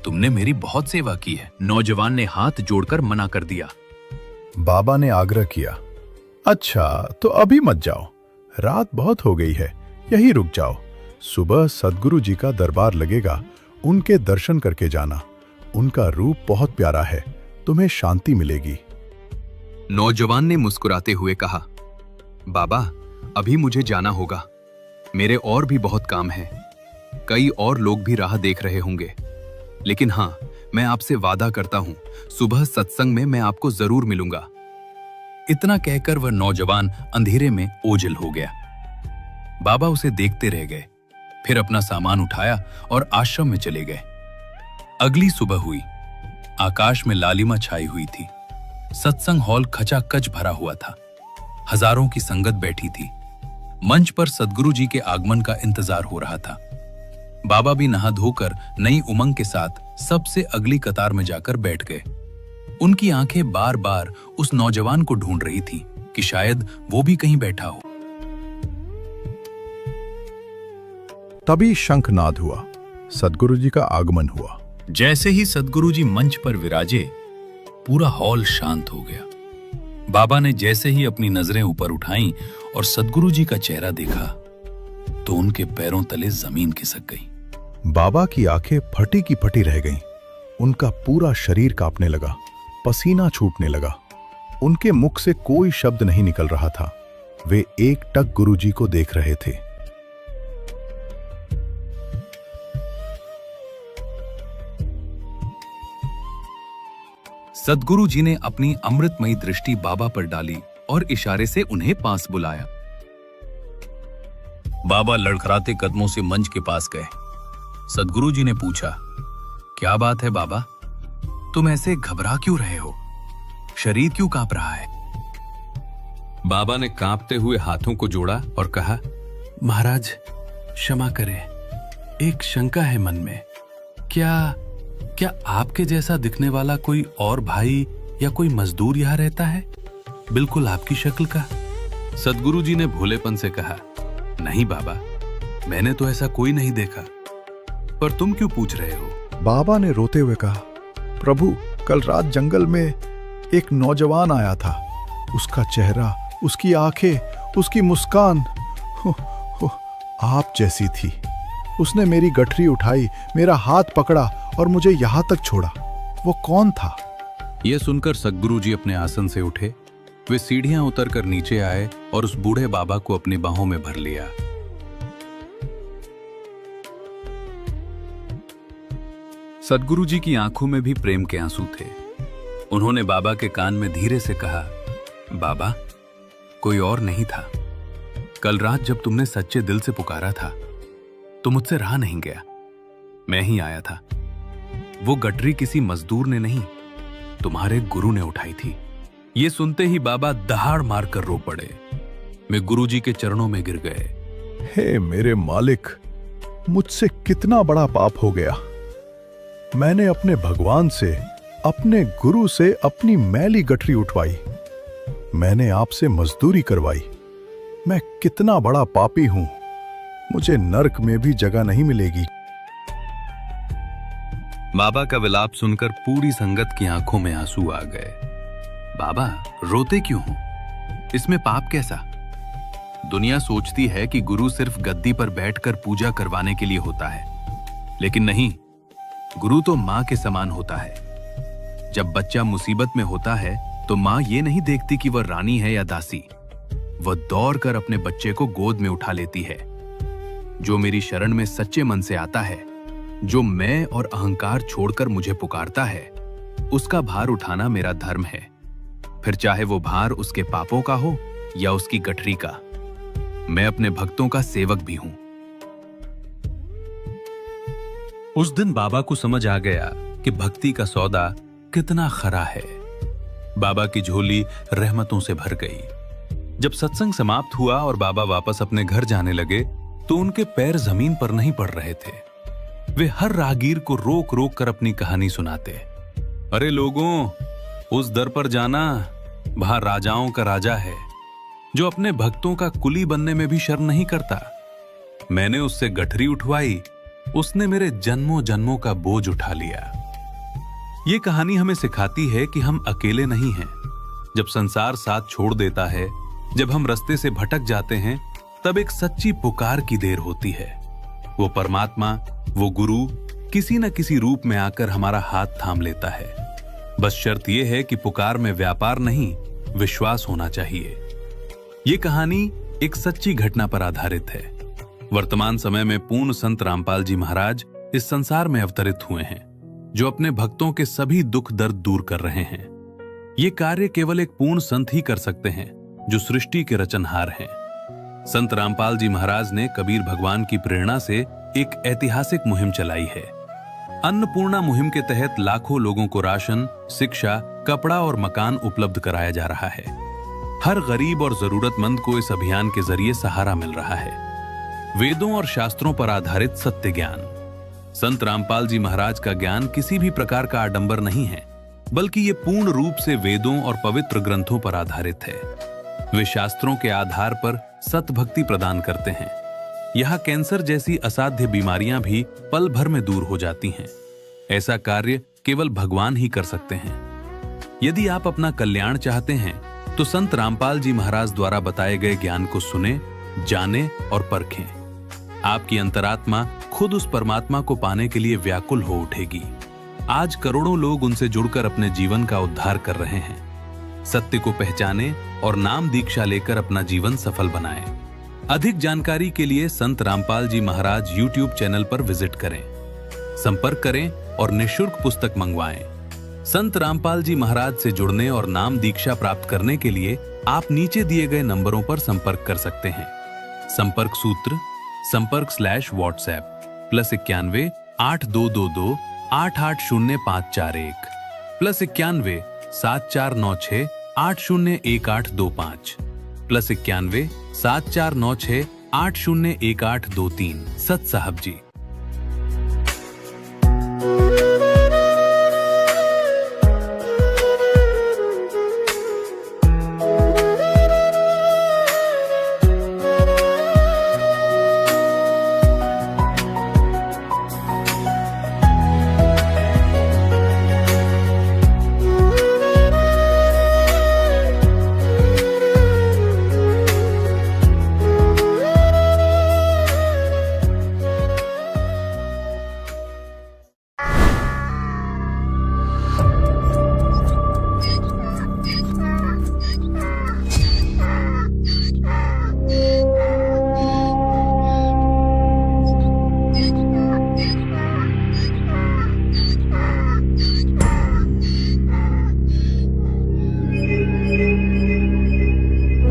G: तुमने मेरी बहुत सेवा की है। नौजवान ने हाथ जोड़कर मना कर दिया।
C: बाबा ने आग्रह किया, अच्छा तो अभी मत जाओ, रात बहुत हो गई है, यहीं रुक जाओ। सुबह सद्गुरु जी का दरबार लगेगा, उनके दर्शन करके जाना। उनका रूप बहुत प्यारा है, तुम्हें शांति मिलेगी।
B: नौजवान ने मुस्कुराते हुए कहा, बाबा, अभी मुझे जाना होगा, मेरे और भी बहुत काम हैं। कई और लोग भी राह देख रहे होंगे, लेकिन हां, मैं आपसे वादा करता हूं, सुबह सत्संग में मैं आपको जरूर मिलूंगा।
G: इतना कहकर वह नौजवान अंधेरे में ओझल हो गया। बाबा उसे देखते रह गए, फिर अपना सामान उठाया और आश्रम में चले गए। अगली सुबह हुई। आकाश में लालिमा छाई हुई थी। सत्संग हॉल खचाखच भरा हुआ था। हजारों की संगत बैठी थी। मंच पर सद्गुरु जी के आगमन का इंतजार हो रहा था। बाबा भी नहा धोकर नई उमंग के साथ सबसे अगली कतार में जाकर बैठ गए। उनकी आंखें बार बार उस नौजवान को ढूंढ रही थी कि शायद वो भी कहीं बैठा हो।
C: तभी शंखनाद हुआ, सद्गुरु जी का आगमन हुआ।
G: जैसे ही सद्गुरु जी मंच पर विराजे, पूरा हॉल शांत हो गया। बाबा ने जैसे ही अपनी नजरें ऊपर उठाईं और सद्गुरु जी का चेहरा देखा, तो उनके पैरों तले जमीन खिसक गई।
C: बाबा की आंखें फटी की फटी रह गईं। उनका पूरा शरीर कांपने लगा, पसीना छूटने लगा। उनके मुख से कोई शब्द नहीं निकल रहा था। वे एकटक गुरुजी को देख रहे थे।
B: सद्गुरु जी ने अपनी अमृतमयी दृष्टि बाबा पर डाली और इशारे से उन्हें पास बुलाया।
G: बाबा लड़खड़ाते कदमों से मंच के पास गए। सद्गुरु जी ने पूछा, क्या बात है बाबा?
B: तुम ऐसे घबरा क्यों रहे हो? शरीर क्यों कांप रहा है?
A: बाबा ने कांपते हुए हाथों को जोड़ा और कहा, महाराज क्षमा करें, एक शंका है मन में। क्या आपके जैसा दिखने वाला कोई और भाई या कोई मजदूर यहां रहता है, बिल्कुल आपकी शक्ल का? सद्गुरु जी ने भोलेपन से कहा, नहीं बाबा, मैंने तो ऐसा कोई नहीं देखा, पर तुम क्यों पूछ रहे हो?
C: बाबा ने रोते हुए कहा, प्रभु, कल रात जंगल में एक नौजवान आया था। उसका चेहरा, उसकी आंखें, उसकी मुस्कान आप जैसी थी। उसने मेरी गठरी उठाई, मेरा हाथ पकड़ा और मुझे यहां तक छोड़ा। वो कौन था?
A: यह सुनकर सद्गुरु जी अपने आसन से उठे। वे सीढ़ियां उतरकर नीचे आए और उस बूढ़े बाबा को अपनी बाहों में भर लिया। सद्गुरु जी की आंखों में भी प्रेम के आंसू थे। उन्होंने बाबा के कान में धीरे से कहा, बाबा, कोई और नहीं था। कल रात जब तुमने सच्चे दिल से पुकारा था तो मुझसे रहा नहीं गया, मैं ही आया था। वो गठरी किसी मजदूर ने नहीं, तुम्हारे गुरु ने उठाई थी। ये सुनते ही बाबा दहाड़ मारकर रो पड़े। वे गुरु जी के चरणों में गिर गए।
C: हे मेरे मालिक, मुझसे कितना बड़ा पाप हो गया। मैंने अपने भगवान से, अपने गुरु से अपनी मैली गठरी उठवाई। मैंने आपसे मजदूरी करवाई। मैं कितना बड़ा पापी हूं। मुझे नरक में भी जगह नहीं मिलेगी।
A: बाबा का विलाप सुनकर पूरी संगत की आंखों में आंसू आ गए। बाबा, रोते क्यों हो? इसमें पाप कैसा? दुनिया सोचती है कि गुरु सिर्फ गद्दी पर बैठकर पूजा करवाने के लिए होता है, लेकिन नहीं, गुरु तो मां के समान होता है। जब बच्चा मुसीबत में होता है तो मां ये नहीं देखती कि वह रानी है या दासी। वह दौड़कर अपने बच्चे को गोद में उठा लेती है। जो मेरी शरण में सच्चे मन से आता है, जो मैं और अहंकार छोड़कर मुझे पुकारता है, उसका भार उठाना मेरा धर्म है। फिर चाहे वो भार उसके पापों का हो या उसकी गठरी का। मैं अपने भक्तों का सेवक भी हूं। उस दिन बाबा को समझ आ गया कि भक्ति का सौदा कितना खरा है। बाबा की झोली रहमतों से भर गई। जब सत्संग समाप्त हुआ और बाबा वापस अपने घर जाने लगे तो उनके पैर जमीन पर नहीं पड़ रहे थे। वे हर राहगीर को रोक रोक कर अपनी कहानी सुनाते। अरे लोगों, उस दर पर जाना, वहां राजाओं का राजा है जो अपने भक्तों का कुली बनने में भी शर्म नहीं करता। मैंने उससे गठरी उठवाई, उसने मेरे जन्मों जन्मों का बोझ उठा लिया। ये कहानी हमें सिखाती है कि हम अकेले नहीं हैं। जब संसार साथ छोड़ देता है, जब हम रास्ते से भटक जाते हैं, तब एक सच्ची पुकार की देर होती है। वो परमात्मा, वो गुरु किसी न किसी रूप में आकर हमारा हाथ थाम लेता है। बस शर्त यह है कि पुकार में व्यापार नहीं, विश्वास होना चाहिए। ये कहानी एक सच्ची घटना पर आधारित है। वर्तमान समय में पूर्ण संत रामपाल जी महाराज इस संसार में अवतरित हुए हैं, जो अपने भक्तों के सभी दुख दर्द दूर कर रहे हैं। ये कार्य केवल एक पूर्ण संत ही कर सकते हैं, जो सृष्टि के रचनहार हैं। संत रामपाल जी महाराज ने कबीर भगवान की प्रेरणा से एक ऐतिहासिक मुहिम चलाई है। अन्नपूर्णा मुहिम के तहत लाखों लोगों को राशन, शिक्षा, कपड़ा और मकान उपलब्ध कराया जा रहा है। हर गरीब और जरूरतमंद को इस अभियान के जरिए सहारा मिल रहा है। वेदों और शास्त्रों पर आधारित सत्य ज्ञान। संत रामपाल जी महाराज का ज्ञान किसी भी प्रकार का आडंबर नहीं है, बल्कि ये पूर्ण रूप से वेदों और पवित्र ग्रंथों पर आधारित है। वे शास्त्रों के आधार पर सत भक्ति प्रदान करते हैं। यहाँ कैंसर जैसी असाध्य बीमारियां भी पल भर में दूर हो जाती हैं। ऐसा कार्य केवल भगवान ही कर सकते हैं। यदि आप अपना कल्याण चाहते हैं तो संत रामपाल जी महाराज द्वारा बताए गए ज्ञान को सुने, जाने और परखें। आपकी अंतरात्मा खुद उस परमात्मा को पाने के लिए व्याकुल हो उठेगी। आज करोड़ों लोग उनसे जुड़कर अपने जीवन का उद्धार कर रहे हैं। सत्य को पहचाने और नाम दीक्षा लेकर अपना जीवन सफल बनाएं। अधिक जानकारी के लिए संत रामपाल जी महाराज YouTube चैनल पर विजिट करें, संपर्क करें और निःशुल्क पुस्तक मंगवाएं। संत रामपाल जी महाराज से जुड़ने और नाम दीक्षा प्राप्त करने के लिए आप नीचे दिए गए नंबरों पर संपर्क कर सकते हैं। संपर्क सूत्र संपर्क/WhatsApp +91 8222 880541 +91 7496 801825 +91 7496 801823। सत साहब जी।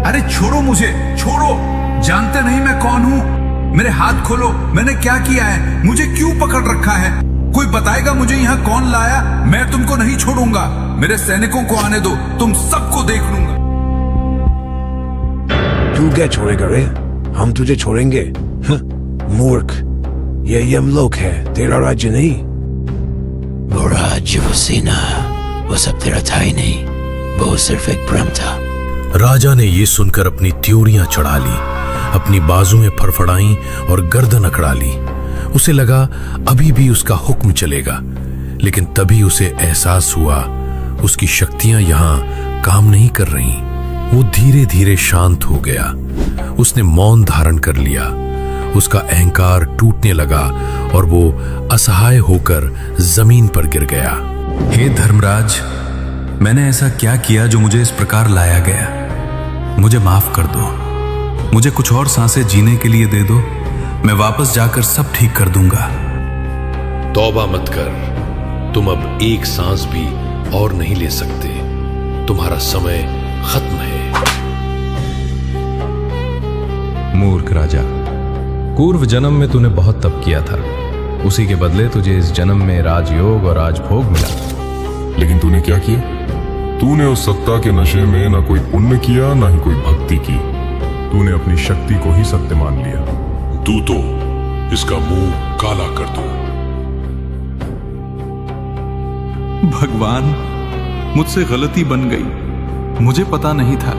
I: अरे छोड़ो मुझे, छोड़ो। जानते नहीं मैं कौन हूँ? मेरे हाथ खोलो, मैंने क्या किया है? मुझे क्यों पकड़ रखा है? कोई बताएगा मुझे यहाँ कौन लाया? मैं तुमको नहीं छोड़ूंगा। मेरे सैनिकों को आने दो, तुम सबको देख लूंगा।
J: तू क्या छोड़ेगा रे? हम तुझे छोड़ेंगे? मूर्ख, ये यमलोक है, तेरा राज्य नहीं।
K: वो राज्य, वो सेना, वो सब तेरा था ही नहीं, वो सिर्फ एक भ्रम था।
L: राजा ने ये सुनकर अपनी त्योरियां चढ़ा ली, अपनी बाजुएं फड़फड़ाई और गर्दन अकड़ा ली। उसे लगा अभी भी उसका हुक्म चलेगा, लेकिन तभी उसे एहसास हुआ उसकी शक्तियां यहां काम नहीं कर रही। वो धीरे धीरे शांत हो गया। उसने मौन धारण कर लिया। उसका अहंकार टूटने लगा और वो असहाय होकर जमीन पर गिर गया।
A: हे धर्मराज, मैंने ऐसा क्या किया जो मुझे इस प्रकार लाया गया? मुझे माफ कर दो। मुझे कुछ और सांसें जीने के लिए दे दो। मैं वापस जाकर सब ठीक कर दूंगा।
M: तौबा मत कर। तुम अब एक सांस भी और नहीं ले सकते। तुम्हारा समय खत्म है।
N: मूर्ख राजा, पूर्व जन्म में तूने बहुत तप किया था। उसी के बदले तुझे इस जन्म में राजयोग और राजभोग मिला।
O: लेकिन तूने क्या किया? तूने उस सत्ता के नशे में ना कोई पुण्य किया, ना ही कोई भक्ति की। तूने अपनी शक्ति को ही सत्य मान लिया।
M: तू तो इसका मुंह काला कर दो।
A: भगवान, मुझसे गलती बन गई। मुझे पता नहीं था।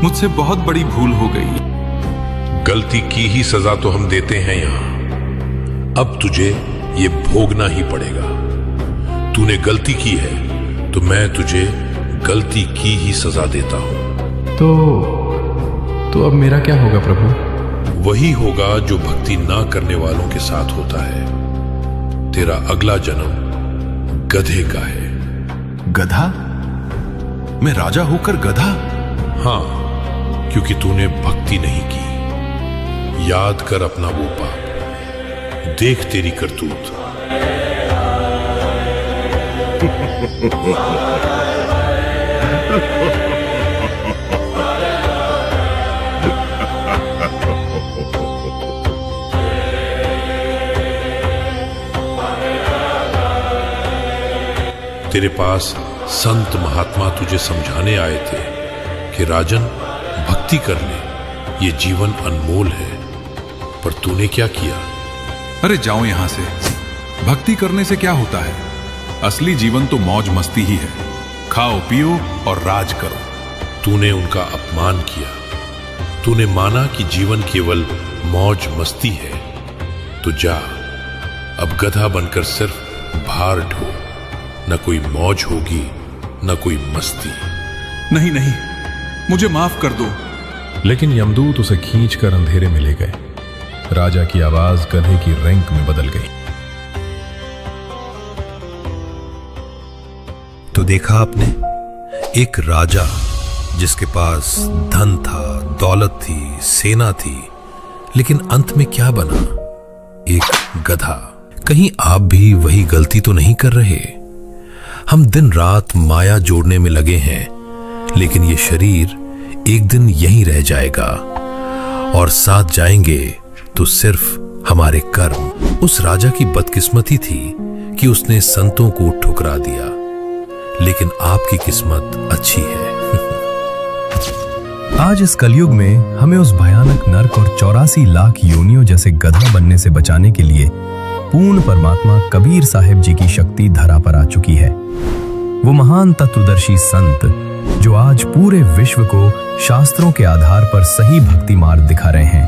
A: मुझसे बहुत बड़ी भूल हो गई।
M: गलती की ही सजा तो हम देते हैं यहाँ। अब तुझे ये भोगना ही पड़ेगा। तूने गलती की है तो मैं तुझे गलती की ही सजा देता हूं।
N: तो अब मेरा क्या होगा प्रभु?
M: वही होगा जो भक्ति ना करने वालों के साथ होता है। तेरा अगला जन्म गधे का है।
A: गधा? मैं राजा होकर गधा?
M: हाँ, क्योंकि तूने भक्ति नहीं की। याद कर अपना वो पाप, देख तेरी करतूत। तेरे पास संत महात्मा तुझे समझाने आए थे कि राजन, भक्ति कर ले, ये जीवन अनमोल है। पर तूने क्या किया?
A: अरे जाओ यहां से। भक्ति करने से क्या होता है? असली जीवन तो मौज मस्ती ही है। खाओ पियो और राज करो।
M: तूने उनका अपमान किया। तूने माना कि जीवन केवल मौज मस्ती है। तो जा, अब गधा बनकर सिर्फ भार ढो। न कोई मौज होगी, न कोई मस्ती।
A: नहीं नहीं, मुझे माफ कर दो।
N: लेकिन यमदूत उसे खींचकर अंधेरे में ले गए। राजा की आवाज गधे की रैंक में बदल गई।
L: तो देखा आपने, एक राजा जिसके पास धन था, दौलत थी, सेना थी, लेकिन अंत में क्या बना? एक गधा। कहीं आप भी वही गलती तो नहीं कर रहे? हम दिन रात माया जोड़ने में लगे हैं, लेकिन ये शरीर एक दिन यहीं रह जाएगा और साथ जाएंगे तो सिर्फ हमारे कर्म। उस राजा की बदकिस्मती थी कि उसने संतों को ठुकरा दिया, लेकिन आपकी किस्मत अच्छी है।
N: आज इस कलयुग में हमें उस भयानक नरक और 84 लाख योनियों जैसे गधा बनने से बचाने के लिए पूर्ण परमात्मा कबीर साहिब जी की शक्ति धरा पर आ चुकी है। वो महान तत्वदर्शी संत जो आज पूरे विश्व को शास्त्रों के आधार पर सही भक्ति मार्ग दिखा रहे हैं,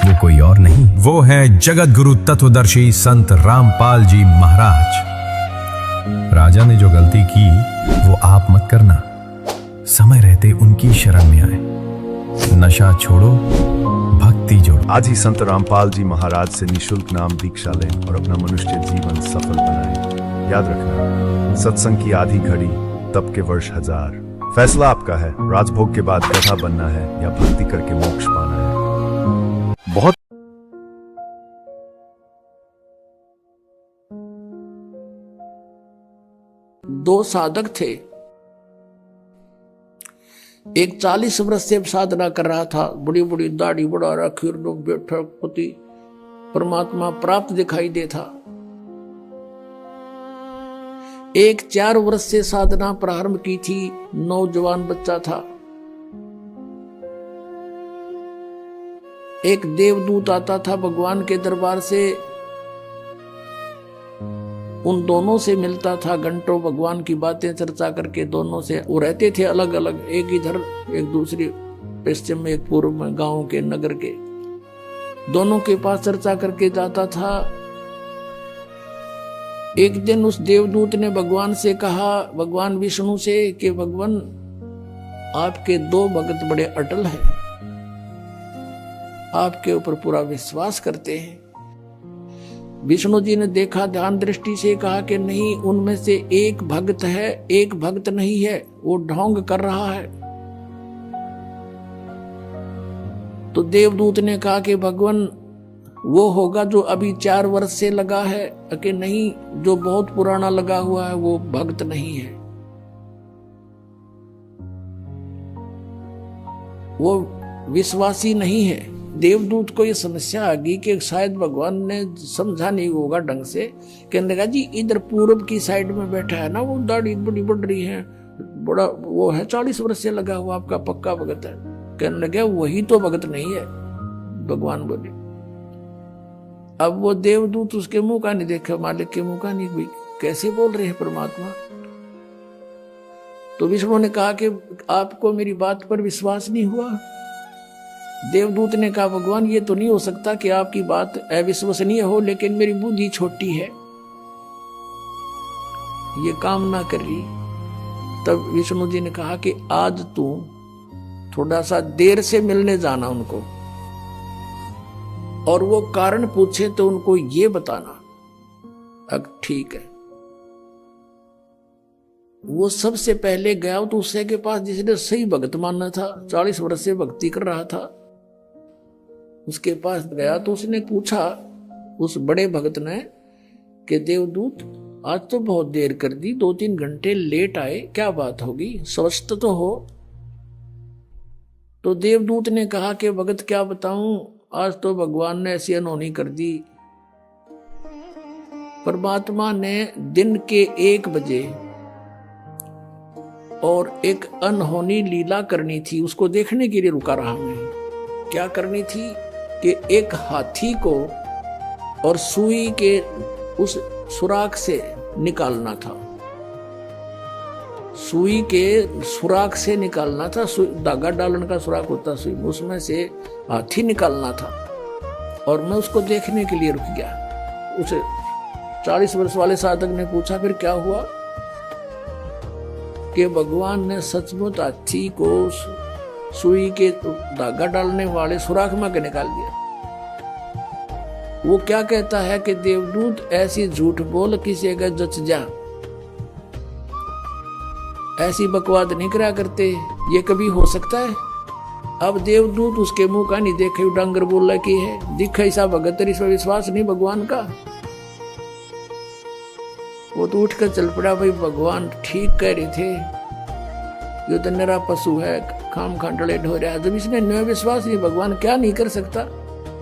N: वो कोई और नहीं, वो है जगत गुरु तत्वदर्शी संत रामपाल जी महाराज। राजा ने जो गलती की वो आप मत करना। समय रहते उनकी शरण में आए। नशा छोड़ो, भक्ति जोड़ो।
C: आज ही संत रामपाल जी महाराज से निशुल्क नाम दीक्षा लें और अपना मनुष्य जीवन सफल बनाएं। याद रखना, सत्संग की आधी घड़ी, तप के वर्ष 1000। फैसला आपका है। राजभोग के बाद गधा बनना है या भक्ति करके मोक्ष पाना है। बहुत
P: दो साधक थे। एक 40 वर्ष से साधना कर रहा था, बड़ी बड़ी दाढ़ी बढ़ा रखी, लोग बैठक पति परमात्मा प्राप्त दिखाई देता। एक 4 वर्ष से साधना प्रारंभ की थी, नौजवान बच्चा था। एक देवदूत आता था भगवान के दरबार से, उन दोनों से मिलता था, घंटों भगवान की बातें चर्चा करके दोनों से। वो रहते थे अलग अलग, एक इधर एक दूसरी पश्चिम में, एक पूर्व में, गांव के नगर के। दोनों के पास चर्चा करके जाता था। एक दिन उस देवदूत ने भगवान से कहा, भगवान विष्णु से, कि भगवान आपके 2 भगत बड़े अटल हैं, आपके ऊपर पूरा विश्वास करते हैं। विष्णु जी ने देखा, ध्यान दृष्टि से कहा कि नहीं, उनमें से एक भक्त है, एक भक्त नहीं है, वो ढोंग कर रहा है। तो देवदूत ने कहा कि भगवान वो होगा जो अभी 4 वर्ष से लगा है, कि नहीं, जो बहुत पुराना लगा हुआ है वो भक्त नहीं है, वो विश्वासी नहीं है। देवदूत को ये समस्या आ गई कि शायद भगवान ने समझा नहीं होगा ढंग से। कहने लगा, जी इधर पूर्व की साइड में बैठा है ना, वो दाढ़ी बड़ी बढ़ रही है, बड़ा वो है, 40 वर्ष से लगा हुआ, आपका पक्का भगत है। कहने लगा, वही तो भगत नहीं है। भगवान बोले। अब वो देवदूत उसके मुंह का नहीं देखा, मालिक के मुंह का नहीं, भाई कैसे बोल रहे हैं परमात्मा। तो विष्णु ने कहा कि आपको मेरी बात पर विश्वास नहीं हुआ। देवदूत ने कहा, भगवान ये तो नहीं हो सकता कि आपकी बात अविश्वसनीय हो, लेकिन मेरी बुद्धि छोटी है, ये काम ना कर रही। तब विष्णु जी ने कहा कि आज तू थोड़ा सा देर से मिलने जाना उनको, और वो कारण पूछे तो उनको ये बताना। अब ठीक है। वो सबसे पहले गया तो उससे के पास जिसने सही भक्त मानना था, 40 वर्ष से भक्ति कर रहा था, उसके पास गया तो उसने पूछा उस बड़े भक्त ने कि देवदूत आज तो बहुत देर कर दी, 2-3 घंटे लेट आए, क्या बात होगी, स्वस्थ तो हो। तो देवदूत ने कहा कि भगत क्या बताऊं, आज तो भगवान ने ऐसी अनहोनी कर दी। परमात्मा ने दिन के 1 बजे और एक अनहोनी लीला करनी थी, उसको देखने के लिए रुका रहा मैं। क्या करनी थी कि एक हाथी को और सुई के उस सुराख से निकालना था, सुई के सुराख से निकालना था, धागा डालने का सुराख होता सुई, उसमें से हाथी निकालना था। और मैं उसको देखने के लिए रुक गया। उसे 40 वर्ष वाले साधक ने पूछा, फिर क्या हुआ? कि भगवान ने सचमुच हाथी को सुई के धागा डालने वाले सुराख में के निकाल दिया। वो क्या कहता है कि देवदूत ऐसी झूठ बोल किसी का जच जा, ऐसी बकवाद नहीं करा करते, ये कभी हो सकता है? अब देवदूत उसके मुंह का नहीं देखे, डांगर बोला कि है दिखा ऐसा भगत, इस पर विश्वास नहीं भगवान का। वो तो उठ कर चल पड़ा, भाई भगवान ठीक कह रहे थे, ये तो नरा पशु है, खाम खांडले ढोरा। जब इसने न विश्वास नहीं, भगवान क्या नहीं कर सकता,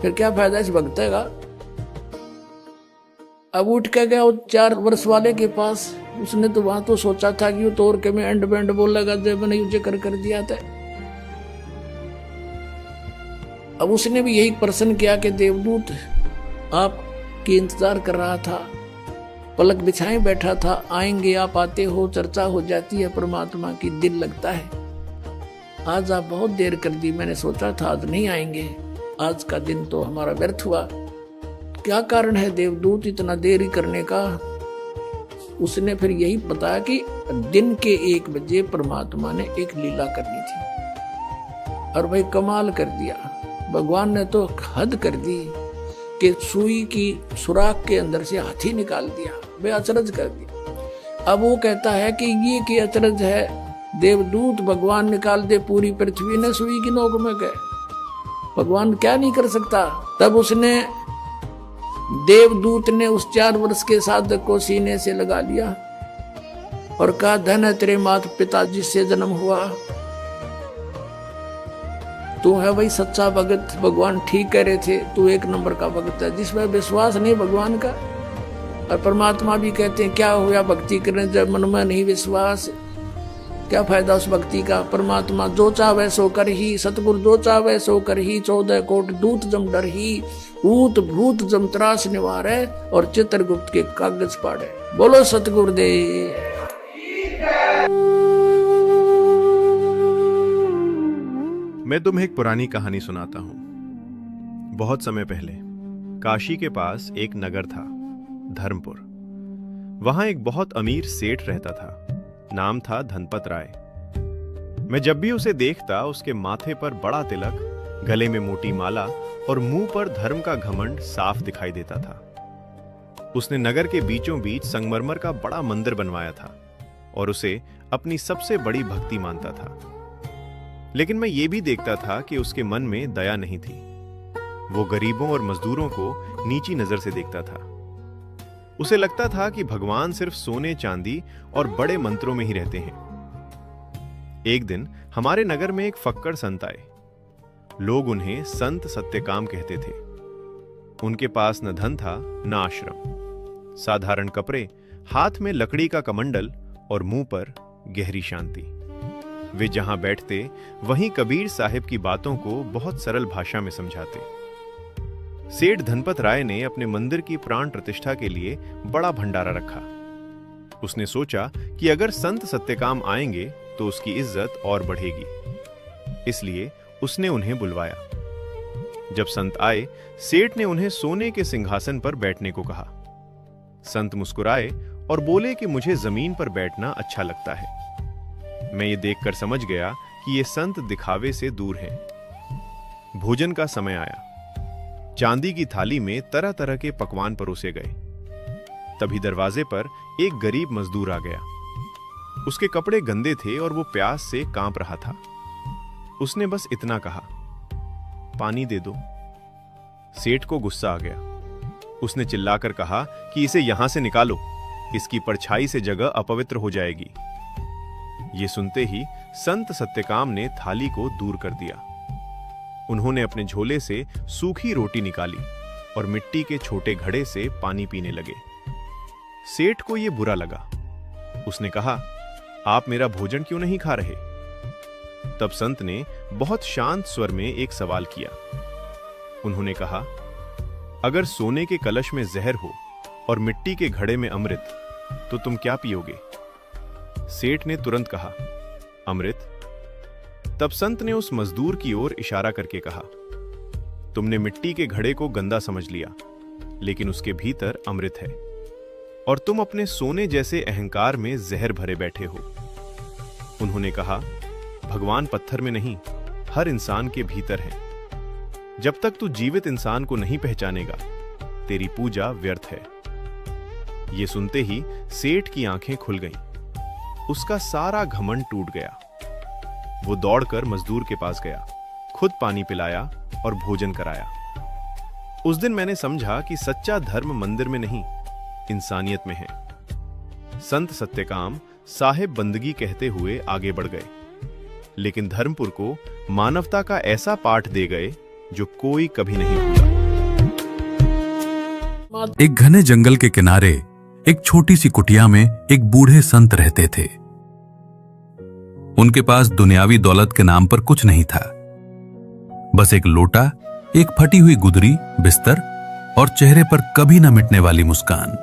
P: फिर क्या फायदा इस भक्त का। अब उठ के गया 4 वर्ष वाले के पास, उसने तो वहां तो सोचा था कि वो तोड़ के मैं एंड बैंड बोलेगा, जब मैंने युद्ध कर दिया था। अब उसने भी यही प्रश्न किया कि देवदूत आपकी इंतजार कर रहा था, पलक बिछाए बैठा था, आएंगे आप, आते हो, चर्चा हो जाती है परमात्मा की, दिल लगता है। आज आप बहुत देर कर दी, मैंने सोचा था आज नहीं आएंगे, आज का दिन तो हमारा व्यर्थ हुआ। क्या कारण है देवदूत इतना देरी करने का? उसने फिर यही बताया कि दिन के 1 बजे परमात्मा ने एक लीला करनी थी, और भाई कमाल कर दिया। भगवान ने तो हद कर दी कि सुई की सुराख के अंदर से हाथी निकाल दिया, वे अचरज कर दिया। अब वो कहता है कि ये की अचरज है, देवदूत भगवान निकाल दे पूरी पृथ्वी ने सुई की नोक में गए, भगवान क्या नहीं कर सकता। तब उसने देवदूत ने उस 4 वर्ष के साधक को सीने से लगा लिया और कहा, धन है तेरे माता पिता जिससे जन्म हुआ, तू है भाई सच्चा भगत, भगवान ठीक कह रहे थे, तू 1 नंबर का भगत है, जिसमें विश्वास नहीं भगवान का। और परमात्मा भी कहते हैं क्या हुआ भक्ति करने जब मन में नहीं विश्वास, क्या फायदा उस भक्ति का। परमात्मा जो चाहे सो कर ही, सतगुरु जो चाहे सो कर ही, 14 कोट दूत जम डर ही, ऊत भूत जम त्रास निवारे, और चित्रगुप्त के कागज पाड़े। बोलो सतगुरुदेव।
Q: मैं तुम्हें एक पुरानी कहानी सुनाता हूँ। बहुत समय पहले काशी के पास एक नगर था, धर्मपुर। वहां एक बहुत अमीर सेठ रहता था, नाम था धनपत राय। मैं जब भी उसे देखता, उसके माथे पर बड़ा तिलक, गले में मोटी माला और मुंह पर धर्म का घमंड साफ दिखाई देता था। उसने नगर के बीचों बीच संगमरमर का बड़ा मंदिर बनवाया था और उसे अपनी सबसे बड़ी भक्ति मानता था। लेकिन मैं ये भी देखता था कि उसके मन में दया नहीं थी। वो गरीबों और मजदूरों को नीची नजर से देखता था। उसे लगता था कि भगवान सिर्फ सोने चांदी और बड़े मंत्रों में ही रहते हैं। एक दिन हमारे नगर में एक फक्कड़ संत आए। लोग उन्हें संत सत्यकाम कहते थे। उनके पास न धन था न आश्रम, साधारण कपड़े, हाथ में लकड़ी का कमंडल और मुंह पर गहरी शांति। वे जहां बैठते वहीं कबीर साहिब की बातों को बहुत सरल भाषा में समझाते। सेठ धनपत राय ने अपने मंदिर की प्राण प्रतिष्ठा के लिए बड़ा भंडारा रखा। उसने सोचा कि अगर संत सत्यकाम आएंगे तो उसकी इज्जत और बढ़ेगी, इसलिए उसने उन्हें बुलवाया। जब संत आए, सेठ ने उन्हें सोने के सिंहासन पर बैठने को कहा। संत मुस्कुराए और बोले कि मुझे जमीन पर बैठना अच्छा लगता है। मैं ये देखकर समझ गया कि ये संत दिखावे से दूर हैं। भोजन का समय आया। चांदी की थाली में तरह तरह के पकवान परोसे गए। तभी दरवाजे पर एक गरीब मजदूर आ गया। उसके कपड़े गंदे थे और वो प्यास से कांप रहा था। उसने बस इतना कहा, पानी दे दो। सेठ को गुस्सा आ गया। उसने चिल्लाकर कहा कि इसे यहां से निकालो, इसकी परछाई से जगह अपवित्र हो जाएगी। ये सुनते ही संत सत्यकाम ने थाली को दूर कर दिया। उन्होंने अपने झोले से सूखी रोटी निकाली और मिट्टी के छोटे घड़े से पानी पीने लगे। सेठ को यह बुरा लगा। उसने कहा, आप मेरा भोजन क्यों नहीं खा रहे? तब संत ने बहुत शांत स्वर में एक सवाल किया। उन्होंने कहा, अगर सोने के कलश में जहर हो और मिट्टी के घड़े में अमृत, तो तुम क्या पियोगे? सेठ ने तुरंत कहा, अमृत। तब संत ने उस मजदूर की ओर इशारा करके कहा, तुमने मिट्टी के घड़े को गंदा समझ लिया, लेकिन उसके भीतर अमृत है, और तुम अपने सोने जैसे अहंकार में जहर भरे बैठे हो। उन्होंने कहा, भगवान पत्थर में नहीं, हर इंसान के भीतर है। जब तक तू जीवित इंसान को नहीं पहचानेगा, तेरी पूजा व्यर्थ है। ये सुनते ही सेठ की आंखें खुल गईं। उसका सारा घमंड टूट गया। वो दौड़कर मजदूर के पास गया, खुद पानी पिलाया और भोजन कराया। उस दिन मैंने समझा कि सच्चा धर्म मंदिर में नहीं, इंसानियत में है। संत सत्यकाम साहिब बंदगी कहते हुए आगे बढ़ गए, लेकिन धर्मपुर को मानवता का ऐसा पाठ दे गए जो कोई कभी नहीं भूला।
A: एक घने जंगल के किनारे एक छोटी सी कुटिया में एक बूढ़े संत रहते थे। उनके पास दुनियावी दौलत के नाम पर कुछ नहीं था, बस एक लोटा, एक फटी हुई गुदरी, बिस्तर और चेहरे पर कभी न मिटने वाली मुस्कान।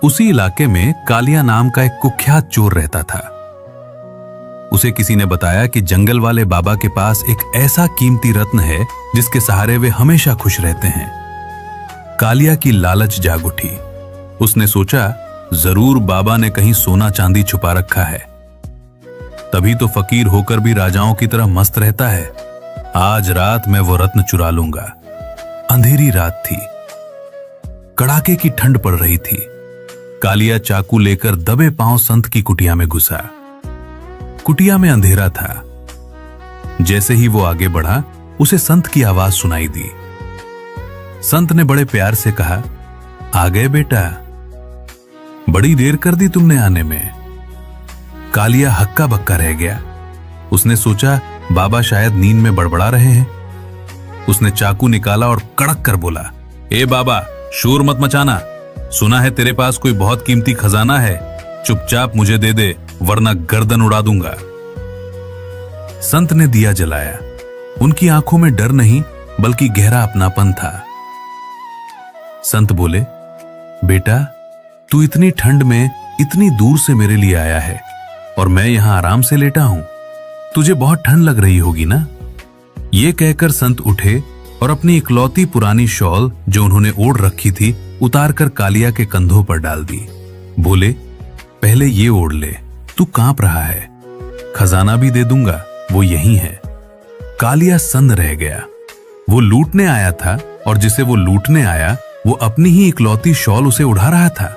A: उसी इलाके में कालिया नाम का एक कुख्यात चोर रहता था। उसे किसी ने बताया कि जंगल वाले बाबा के पास एक ऐसा कीमती रत्न है जिसके सहारे वे हमेशा खुश रहते हैं। कालिया की लालच जाग उठी। उसने सोचा, जरूर बाबा ने कहीं सोना चांदी छुपा रखा है, तभी तो फकीर होकर भी राजाओं की तरह मस्त रहता है। आज रात मैं वो रत्न चुरा लूंगा। अंधेरी रात थी, कड़ाके की ठंड पड़ रही थी। कालिया चाकू लेकर दबे पांव संत की कुटिया में घुसा। कुटिया में अंधेरा था। जैसे ही वो आगे बढ़ा, उसे संत की आवाज सुनाई दी। संत ने बड़े प्यार से कहा, आ गए बेटा, बड़ी देर कर दी तुमने आने में। कालिया हक्का बक्का रह गया। उसने सोचा बाबा शायद नींद में बड़बड़ा रहे हैं। उसने चाकू निकाला और कड़क कर बोला, ए बाबा, शोर मत मचाना। सुना है तेरे पास कोई बहुत कीमती खजाना है, चुपचाप मुझे दे दे वरना गर्दन उड़ा दूंगा। संत ने दिया जलाया। उनकी आंखों में डर नहीं बल्कि गहरा अपनापन था। संत बोले, बेटा, तू इतनी ठंड में इतनी दूर से मेरे लिए आया है और मैं यहां आराम से लेटा हूं। तुझे बहुत ठंड लग रही होगी ना? ये कहकर संत उठे और अपनी इकलौती पुरानी शॉल जो उन्होंने ओढ़ रखी थी उतारकर कालिया के कंधों पर डाल दी। बोले, पहले ये ओढ़ ले, तू कांप रहा है। खजाना भी दे दूंगा, वो यही है। कालिया सन्न रह गया। वो लूटने आया था और जिसे वो लूटने आया वो अपनी ही इकलौती शॉल उसे उड़ा रहा था।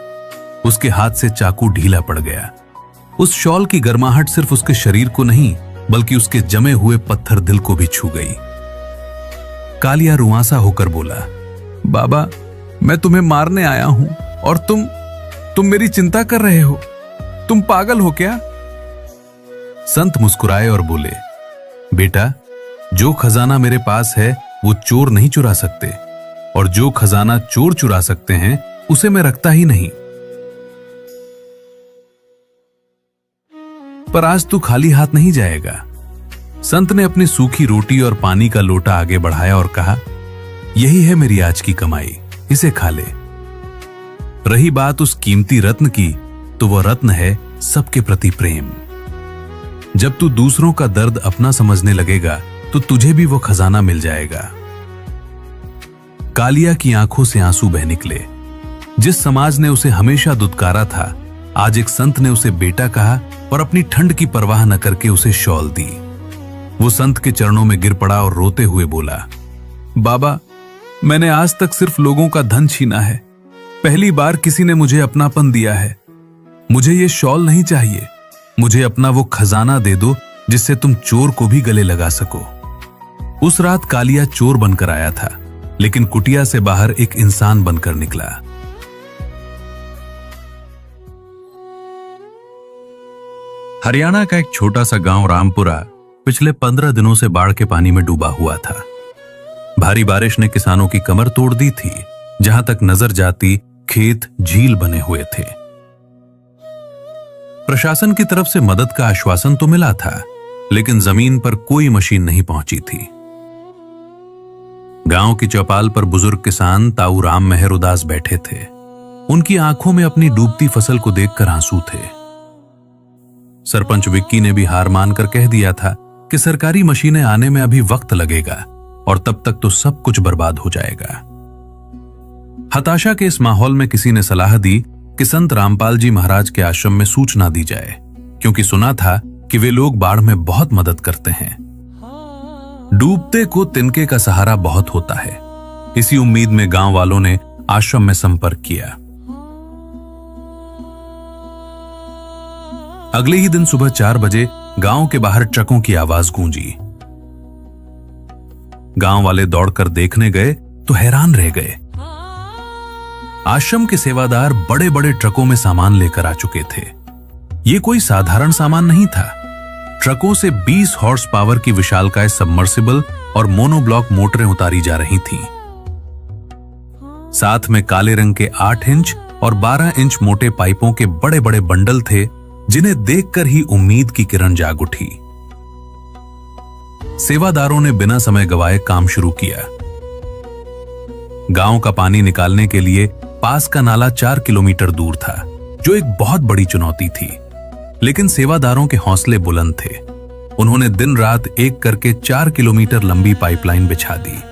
A: उसके हाथ से चाकू ढीला पड़ गया। उस शॉल की गर्माहट सिर्फ उसके शरीर को नहीं बल्कि उसके जमे हुए पत्थर दिल को भी छू गई। कालिया रुआंसा होकर बोला, बाबा, मैं तुम्हें मारने आया हूं और तुम मेरी चिंता कर रहे हो। तुम पागल हो क्या? संत मुस्कुराए और बोले, बेटा, जो खजाना मेरे पास है वो चोर नहीं चुरा सकते, और जो खजाना चोर चुरा सकते हैं उसे मैं रखता ही नहीं। पर आज तू खाली हाथ नहीं जाएगा। संत ने अपनी सूखी रोटी और पानी का लोटा आगे बढ़ाया और कहा, यही है मेरी आज की कमाई, इसे खा ले। रही बात उस कीमती रत्न की, तो वह रत्न है सबके प्रति प्रेम। जब तू दूसरों का दर्द अपना समझने लगेगा तो तुझे भी वो खजाना मिल जाएगा। कालिया की आंखों से आंसू बह निकले। जिस समाज ने उसे हमेशा दुत्कारा था, आज एक संत ने उसे बेटा कहा और अपनी ठंड की परवाह न करके उसे शॉल दी। वो संत के चरणों में गिर पड़ा और रोते हुए बोला, बाबा, मैंने आज तक सिर्फ लोगों का धन छीना है। पहली बार किसी ने मुझे अपनापन दिया है। मुझे ये शॉल नहीं चाहिए। मुझे अपना वो खजाना दे दो जिससे तुम चोर को भी गले लगा सको। उस रात कालिया चोर बनकर आया था, लेकिन कुटिया से बाहर एक इंसान बनकर निकला। हरियाणा का एक छोटा सा गांव रामपुरा पिछले 15 दिनों से बाढ़ के पानी में डूबा हुआ था। भारी बारिश ने किसानों की कमर तोड़ दी थी। जहां तक नजर जाती, खेत झील बने हुए थे। प्रशासन की तरफ से मदद का आश्वासन तो मिला था, लेकिन जमीन पर कोई मशीन नहीं पहुंची थी। गांव की चौपाल पर बुजुर्ग किसान ताऊ राम मेहर उदास बैठे थे। उनकी आंखों में अपनी डूबती फसल को देखकर आंसू थे। सरपंच विक्की ने भी हार मानकर कह दिया था कि सरकारी मशीनें आने में अभी वक्त लगेगा और तब तक तो सब कुछ बर्बाद हो जाएगा। हताशा के इस माहौल में किसी ने सलाह दी कि संत रामपाल जी महाराज के आश्रम में सूचना दी जाए, क्योंकि सुना था कि वे लोग बाढ़ में बहुत मदद करते हैं। डूबते को तिनके का सहारा बहुत होता है, इसी उम्मीद में गांव वालों ने आश्रम में संपर्क किया। अगले ही दिन सुबह 4 बजे गांव के बाहर ट्रकों की आवाज गूंजी। गांव वाले दौड़कर देखने गए तो हैरान रह गए। आश्रम के सेवादार बड़े बड़े ट्रकों में सामान लेकर आ चुके थे। ये कोई साधारण सामान नहीं था। ट्रकों से 20 हॉर्स पावर की विशालकाय सबमर्सिबल और मोनोब्लॉक मोटरें उतारी जा रही थीं। साथ में काले रंग के 8 इंच और 12 इंच मोटे पाइपों के बड़े बड़े बंडल थे, जिन्हें देखकर ही उम्मीद की किरण जाग उठी। सेवादारों ने बिना समय गवाए काम शुरू किया। गांव का पानी निकालने के लिए पास का नाला 4 किलोमीटर दूर था, जो एक बहुत बड़ी चुनौती थी। लेकिन सेवादारों के हौसले बुलंद थे। उन्होंने दिन रात एक करके 4 किलोमीटर लंबी पाइपलाइन बिछा दी।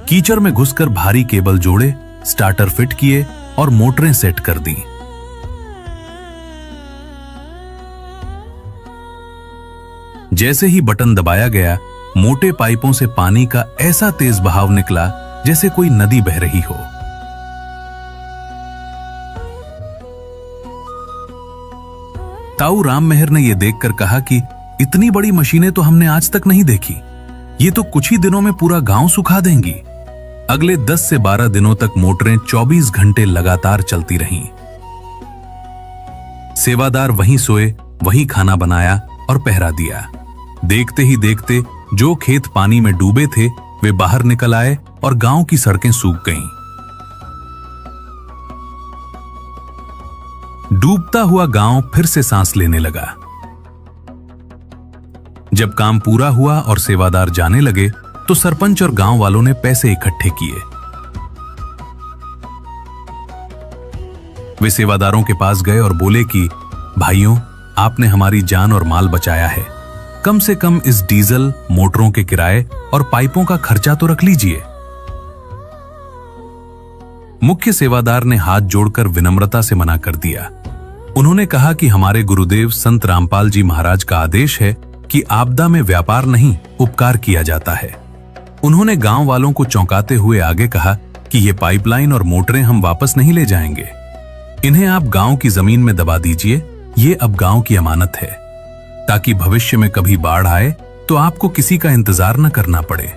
A: कीचड़ में घुसकर भारी केबल जोड़े, स्टार्टर फिट किए और मोटरें सेट कर दी। जैसे ही बटन दबाया गया, मोटे पाइपों से पानी का ऐसा तेज बहाव निकला जैसे कोई नदी बह रही हो। ताऊ राम मेहर ने यह देखकर कहा कि इतनी बड़ी मशीनें तो हमने आज तक नहीं देखी। ये तो कुछ ही दिनों में पूरा गांव सुखा देंगी। अगले 10 से 12 दिनों तक मोटरें 24 घंटे लगातार चलती रहीं। सेवादार वहीं सोए, वहीं खाना बनाया और पहरा दिया। देखते ही देखते जो खेत पानी में डूबे थे वे बाहर निकल आए और गांव की सड़कें सूख गईं। डूबता हुआ गांव फिर से सांस लेने लगा। जब काम पूरा हुआ और सेवादार जाने लगे तो सरपंच और गांव वालों ने पैसे इकट्ठे किए। वे सेवादारों के पास गए और बोले कि भाइयों, आपने हमारी जान और माल बचाया है। कम से कम इस डीजल, मोटरों के किराए और पाइपों का खर्चा तो रख लीजिए। मुख्य सेवादार ने हाथ जोड़कर विनम्रता से मना कर दिया। उन्होंने कहा कि हमारे गुरुदेव संत रामपाल जी महाराज का आदेश है कि आपदा में व्यापार नहीं, उपकार किया जाता है। उन्होंने गांव वालों को चौंकाते हुए आगे कहा कि ये पाइपलाइन और मोटरें हम वापस नहीं ले जाएंगे। इन्हें आप गांव की जमीन में दबा दीजिए। ये अब गांव की अमानत है, ताकि भविष्य में कभी बाढ़ आए तो आपको किसी का इंतजार न करना पड़े।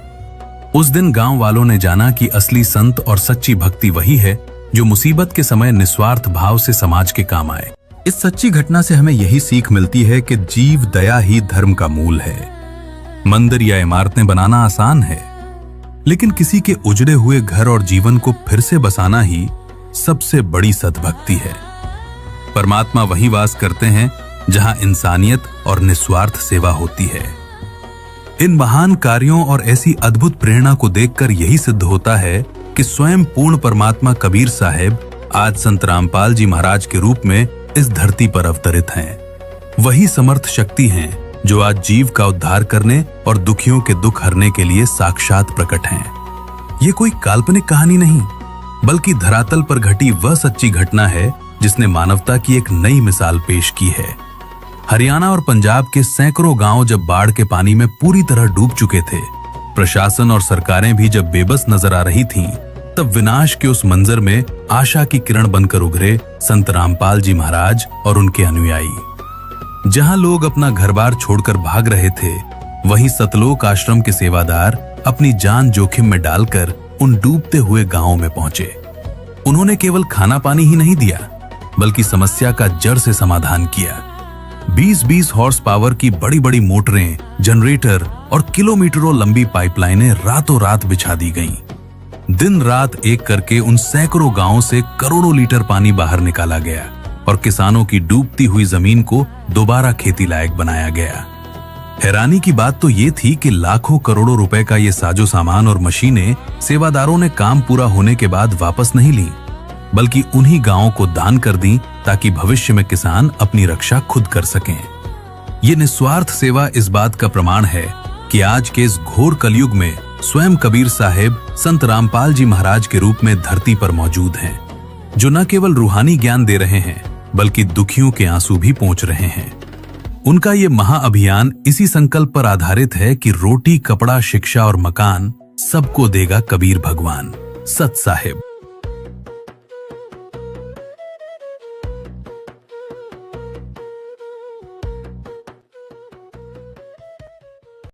A: उस दिन गांव वालों ने जाना कि असली संत और सच्ची भक्ति वही है जो मुसीबत के समय निस्वार्थ भाव से समाज के काम आए।
N: इस सच्ची घटना से हमें यही सीख मिलती है कि जीव दया ही धर्म का मूल है। मंदिर या इमारतें बनाना आसान है, लेकिन किसी के उजड़े हुए घर और जीवन को फिर से बसाना ही सबसे बड़ी सद्भक्ति है। परमात्मा वही वास करते हैं जहां इंसानियत और निस्वार्थ सेवा होती है। इन महान कार्यों और ऐसी अद्भुत प्रेरणा को देखकर यही सिद्ध होता है कि स्वयं पूर्ण परमात्मा कबीर साहब आज संत रामपाल जी महाराज के रूप में इस धरती पर अवतरित हैं। वही समर्थ शक्ति हैं जो आज जीव का उद्धार करने और दुखियों के दुख हरने के लिए साक्षात प्रकट हैं। ये कोई काल्पनिक कहानी नहीं, बल्कि धरातल पर घटी वह सच्ची घटना है जिसने मानवता की एक नई मिसाल पेश की है। हरियाणा और पंजाब के सैकड़ों गांव जब बाढ़ के पानी में पूरी तरह डूब चुके थे, प्रशासन और सरकारें भी जब बेबस नजर आ रही थीं, तब विनाश के उस मंजर में आशा की किरण बनकर उभरे संत रामपाल जी महाराज और उनके अनुयायी। जहां लोग अपना घर-बार छोड़कर भाग रहे थे, वहीं सतलोक आश्रम के सेवादार अपनी जान जोखिम में डालकर उन डूबते हुए गांवों में पहुंचे। उन्होंने केवल खाना पानी ही नहीं दिया, बल्कि समस्या का जड़ से समाधान किया। 20-20 हॉर्स पावर की बड़ी बड़ी मोटरें, जनरेटर और किलोमीटरों लंबी पाइपलाइनें रातों रात बिछा दी गईं। दिन रात एक करके उन सैकड़ों गांवों से करोड़ों लीटर पानी बाहर निकाला गया और किसानों की डूबती हुई जमीन को दोबारा खेती लायक बनाया गया। हैरानी की बात तो ये थी कि लाखों करोड़ों रुपए का ये साजो सामान और मशीनें सेवादारों ने काम पूरा होने के बाद वापस नहीं ली, बल्कि उन्हीं गांवों को दान कर दी ताकि भविष्य में किसान अपनी रक्षा खुद कर सकें। ये निस्वार्थ सेवा इस बात का प्रमाण है कि आज के इस घोर कलयुग में स्वयं कबीर साहेब संत रामपाल जी महाराज के रूप में धरती पर मौजूद हैं, जो न केवल रूहानी ज्ञान दे रहे हैं, बल्कि दुखियों के आंसू भी पोंछ रहे हैं। उनका ये महाअभियान इसी संकल्प पर आधारित है कि रोटी, कपड़ा, शिक्षा और मकान
A: सबको देगा कबीर भगवान। सत साहिब।